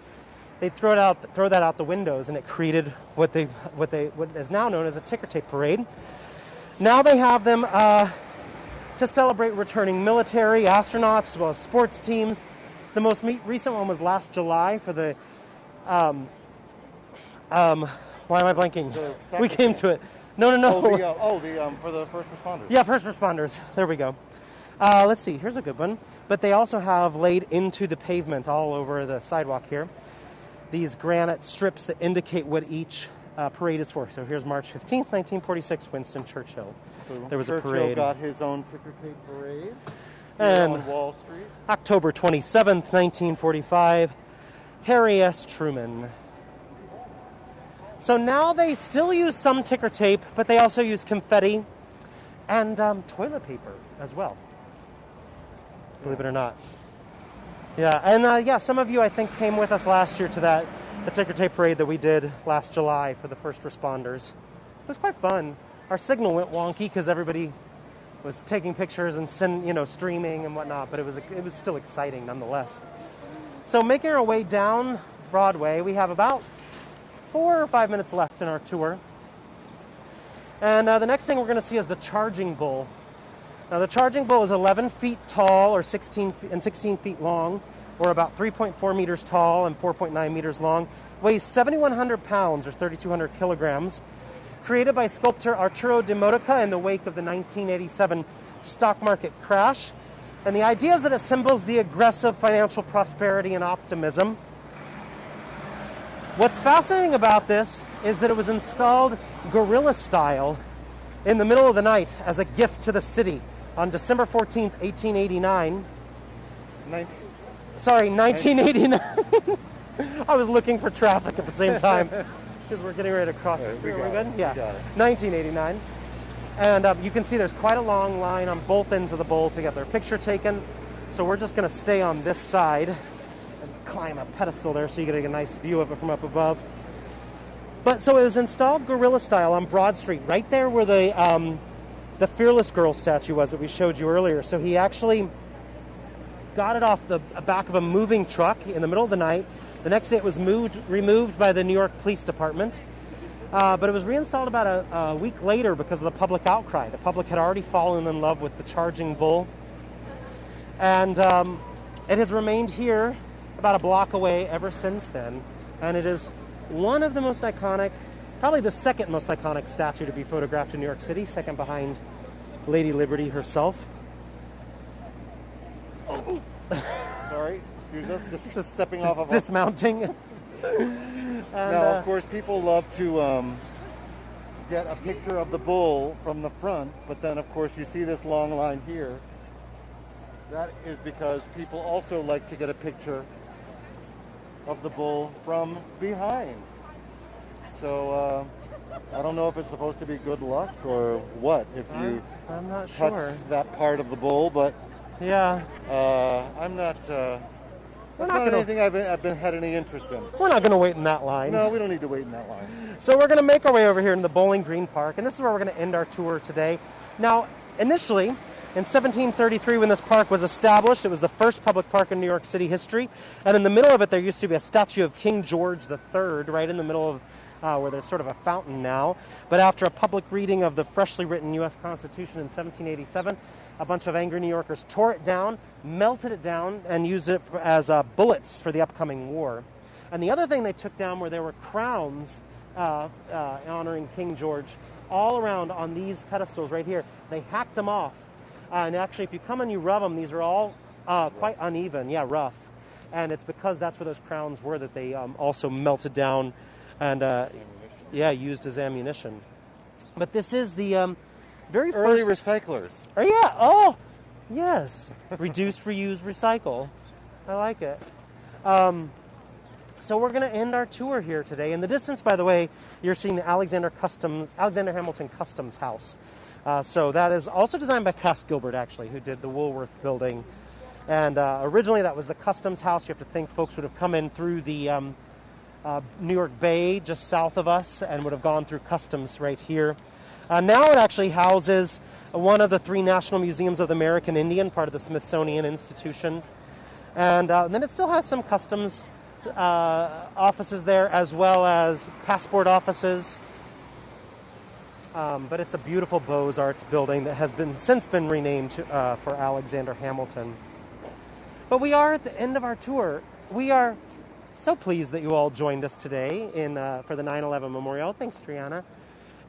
They throw that out the windows, and it created what is now known as a ticker tape parade. Now they have them to celebrate returning military, astronauts, as well as sports teams. The most recent one was last July for the why am I blanking? We came to it. No. For the first responders. Yeah, first responders. There we go. Let's see. Here's a good one. But they also have laid into the pavement all over the sidewalk here these granite strips that indicate what each parade is for. So here's March 15th, 1946, Winston Churchill. So there was a Churchill parade. got his own ticker tape parade And on Wall Street. October 27th, 1945, Harry S. Truman. So now they still use some ticker tape, but they also use confetti and toilet paper as well. Believe it or not. Yeah, and some of you I think came with us last year to the ticker tape parade that we did last July for the first responders. It was quite fun. Our signal went wonky because everybody was taking pictures and streaming and whatnot, but it was still exciting nonetheless. So making our way down Broadway, we have about 4 or 5 minutes left in our tour. And the next thing we're going to see is the Charging Bull. Now the Charging Bull is 11 feet tall or 16 feet long, or about 3.4 meters tall and 4.9 meters long. Weighs 7,100 pounds or 3,200 kilograms. Created by sculptor Arturo de Modica in the wake of the 1987 stock market crash. And the idea is that it symbols the aggressive financial prosperity and optimism. What's fascinating about this is that it was installed guerrilla style in the middle of the night as a gift to the city on December 14th, 1889. 1989. I was looking for traffic at the same time because we're getting ready to cross the street. Are we good? Yeah. 1989. And you can see there's quite a long line on both ends of the bowl to get their picture taken. So we're just going to stay on this side and climb a pedestal there so you get a nice view of it from up above. But so it was installed guerrilla style on Broad Street, right there where the Fearless Girl statue was that we showed you earlier. So he actually got it off the back of a moving truck in the middle of the night. The next day it was removed by the New York Police Department. But it was reinstalled about a week later because of the public outcry. The public had already fallen in love with the Charging Bull. And it has remained here about a block away ever since then. And it is one of the most iconic, probably the second most iconic statue to be photographed in New York City, second behind Lady Liberty herself. Oh. Sorry, excuse us, just stepping off of dismounting. Now, of course, people love to get a picture of the bull from the front, but then, of course, you see this long line here. That is because people also like to get a picture of the bull from behind. So, I don't know if it's supposed to be good luck or what if you I'm not touch sure. that part of the bull, but yeah, I'm not. That's not anything I've had any interest in. We're not going to wait in that line. No, we don't need to wait in that line. So we're going to make our way over here in the Bowling Green Park, and this is where we're going to end our tour today. Now, initially, in 1733, when this park was established, it was the first public park in New York City history, and in the middle of it, there used to be a statue of King George III, right in the middle of where there's sort of a fountain now. But after a public reading of the freshly written U.S. Constitution in 1787, a bunch of angry New Yorkers tore it down, melted it down, and used it as bullets for the upcoming war. And the other thing they took down were there were crowns honoring King George all around on these pedestals right here. They hacked them off. And actually, if you come and you rub them, these are all quite uneven. Yeah, rough. And it's because that's where those crowns were that they also melted down and, used as ammunition. But this is the very early first... recyclers. Oh, yeah. Oh, yes. Reduce, reuse, recycle. I like it. So we're going to end our tour here today. In the distance, by the way, you're seeing the Alexander Hamilton Customs House. So that is also designed by Cass Gilbert, actually, who did the Woolworth building. And originally that was the Customs House. You have to think folks would have come in through the New York Bay just south of us and would have gone through Customs right here. Now it actually houses one of the 3 National Museums of the American Indian, part of the Smithsonian Institution. And then it still has some customs offices there, as well as passport offices. But it's a beautiful Beaux-Arts building that has since been renamed for Alexander Hamilton. But we are at the end of our tour. We are so pleased that you all joined us today for the 9/11 Memorial. Thanks, Triana.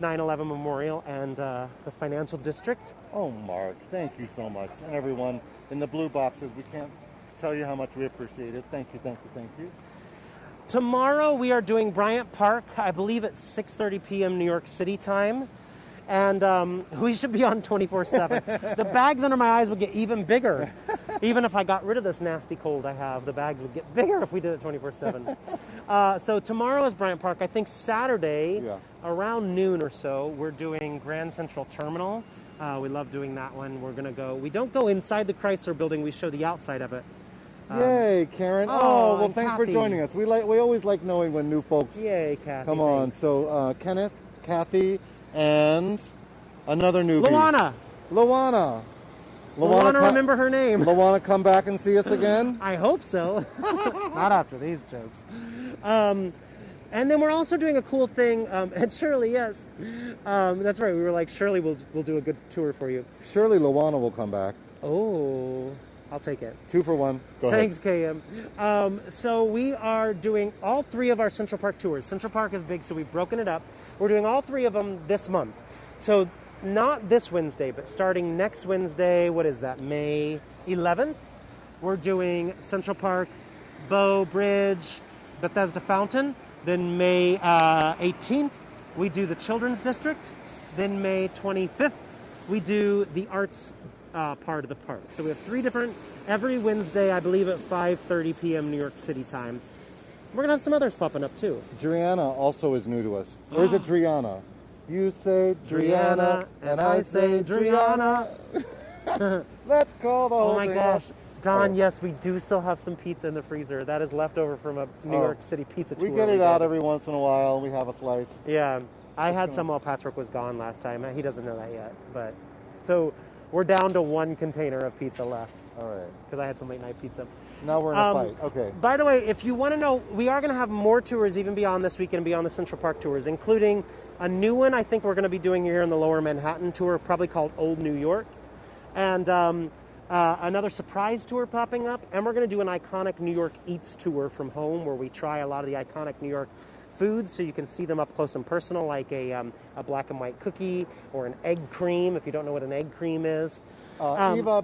9/11 Memorial and the Financial District. Oh, Mark, thank you so much. And everyone in the blue boxes, we can't tell you how much we appreciate it. Thank you, thank you, thank you. Tomorrow we are doing Bryant Park, I believe at 6:30 p.m. New York City time. And we should be on 24/7. The bags under my eyes would get even bigger. Even if I got rid of this nasty cold I have, the bags would get bigger if we did it 24/7. So tomorrow is Bryant Park. I think Saturday, around noon or so, we're doing Grand Central Terminal. We love doing that one. We're going to go. We don't go inside the Chrysler building. We show the outside of it. Yay, Karen. Oh, well, and thanks for Kathy. joining us. We always like knowing when new folks Yay, Kathy. come on. thanks. So, Kenneth, Kathy, and another newbie. Luana. Luana. Luana, remember her name. Luana, come back and see us again? I hope so. Not after these jokes. And then we're also doing a cool thing. And Shirley, yes. That's right. We were like, Shirley, we'll do a good tour for you. Surely Luana will come back. Oh, I'll take it. 2 for 1. Go Thanks, ahead. KM. So we are doing all 3 of our Central Park tours. Central Park is big, so we've broken it up. We're doing all 3 of them this month. So not this Wednesday, but starting next Wednesday, what is that, May 11th? We're doing Central Park, Bow Bridge, Bethesda Fountain. Then May 18th, we do the Children's District. Then May 25th, we do the arts part of the park. So we have 3 different, every Wednesday, I believe at 5:30 p.m. New York City time. We're going to have some others popping up too. Driana also is new to us. Or is it Driana? You say Driana, and I say Driana. Let's call the whole Oh my thing gosh. up. Don, yes, we do still have some pizza in the freezer. That is left over from a New York City pizza tour. We get it out did. every once in a while. We have a slice. Yeah, I had some while Patrick was gone last time. He doesn't know that yet, but so we're down to 1 container of pizza left All right. because I had some late night pizza. Now we're in a fight. Okay. By the way, if you want to know, we are going to have more tours even beyond this weekend, beyond the Central Park tours, including a new one I think we're going to be doing here in the Lower Manhattan tour, probably called Old New York, and another surprise tour popping up, and we're going to do an iconic New York Eats tour from home where we try a lot of the iconic New York foods so you can see them up close and personal, like a black and white cookie or an egg cream, if you don't know what an egg cream is. Eva,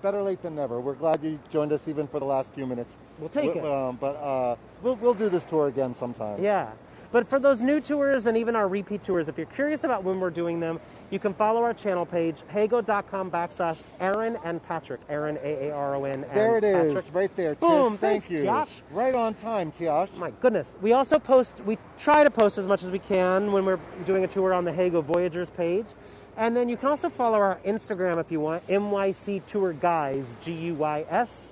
better late than never. We're glad you joined us even for the last few minutes. We'll take it. But we'll do this tour again sometime. Yeah. But for those new tours and even our repeat tours, if you're curious about when we're doing them, you can follow our channel page, heygo.com/Aaron and Patrick. Aaron, Aaron, and There it is, Patrick. right there. Boom, Tish, thank you. Tiash. Right on time, Tiash. My goodness. We also we try to post as much as we can when we're doing a tour on the Heygo Voyagers page. And then you can also follow our Instagram if you want, NYC Tour Guys, GUYS.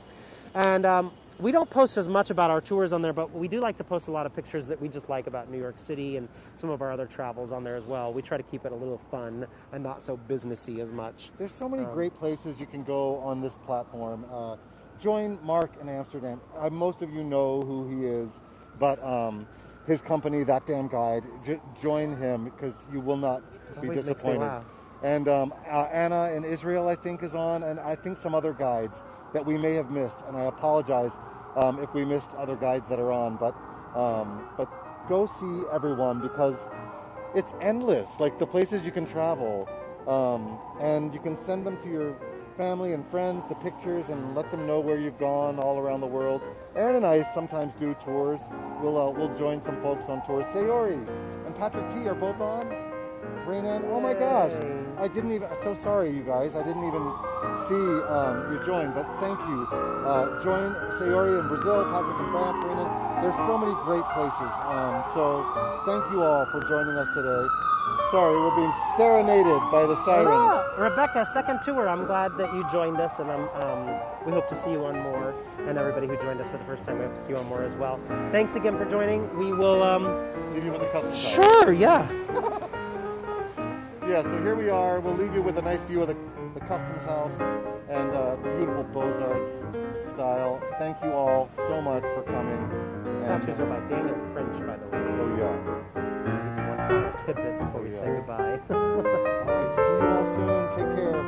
And we don't post as much about our tours on there, but we do like to post a lot of pictures that we just like about New York City and some of our other travels on there as well. We try to keep it a little fun and not so businessy as much. There's so many great places you can go on this platform. Join Mark in Amsterdam. Most of you know who he is, but his company, That Damn Guide, join him because you will not be Always makes me disappointed. laugh. And Anna in Israel, I think, is on, and I think some other guides that we may have missed, and I apologize if we missed other guides that are on, but go see everyone because it's endless, like the places you can travel, and you can send them to your family and friends, the pictures, and let them know where you've gone all around the world. Aaron and I sometimes do tours. We'll join some folks on tours. Sayori and Patrick T are both on. Raynan, oh my gosh, I didn't even, so sorry you guys, I didn't even see you join, but thank you. Join Sayori in Brazil, Patrick in Banff, Raynan. There's so many great places, so thank you all for joining us today. Sorry, we're being serenaded by the siren. Ah, Rebecca, second tour. I'm glad that you joined us, and we hope to see you on more. And everybody who joined us for the first time, we hope to see you on more as well. Thanks again for joining. We will... Leave you with the customs house. Sure, yeah. Yeah, so here we are. We'll leave you with a nice view of the customs house and beautiful Beaux-Arts style. Thank you all so much for coming. The statues are by Daniel French, by the way. Oh, yeah. One final tidbit before we say goodbye. All right, see you all soon. Take care.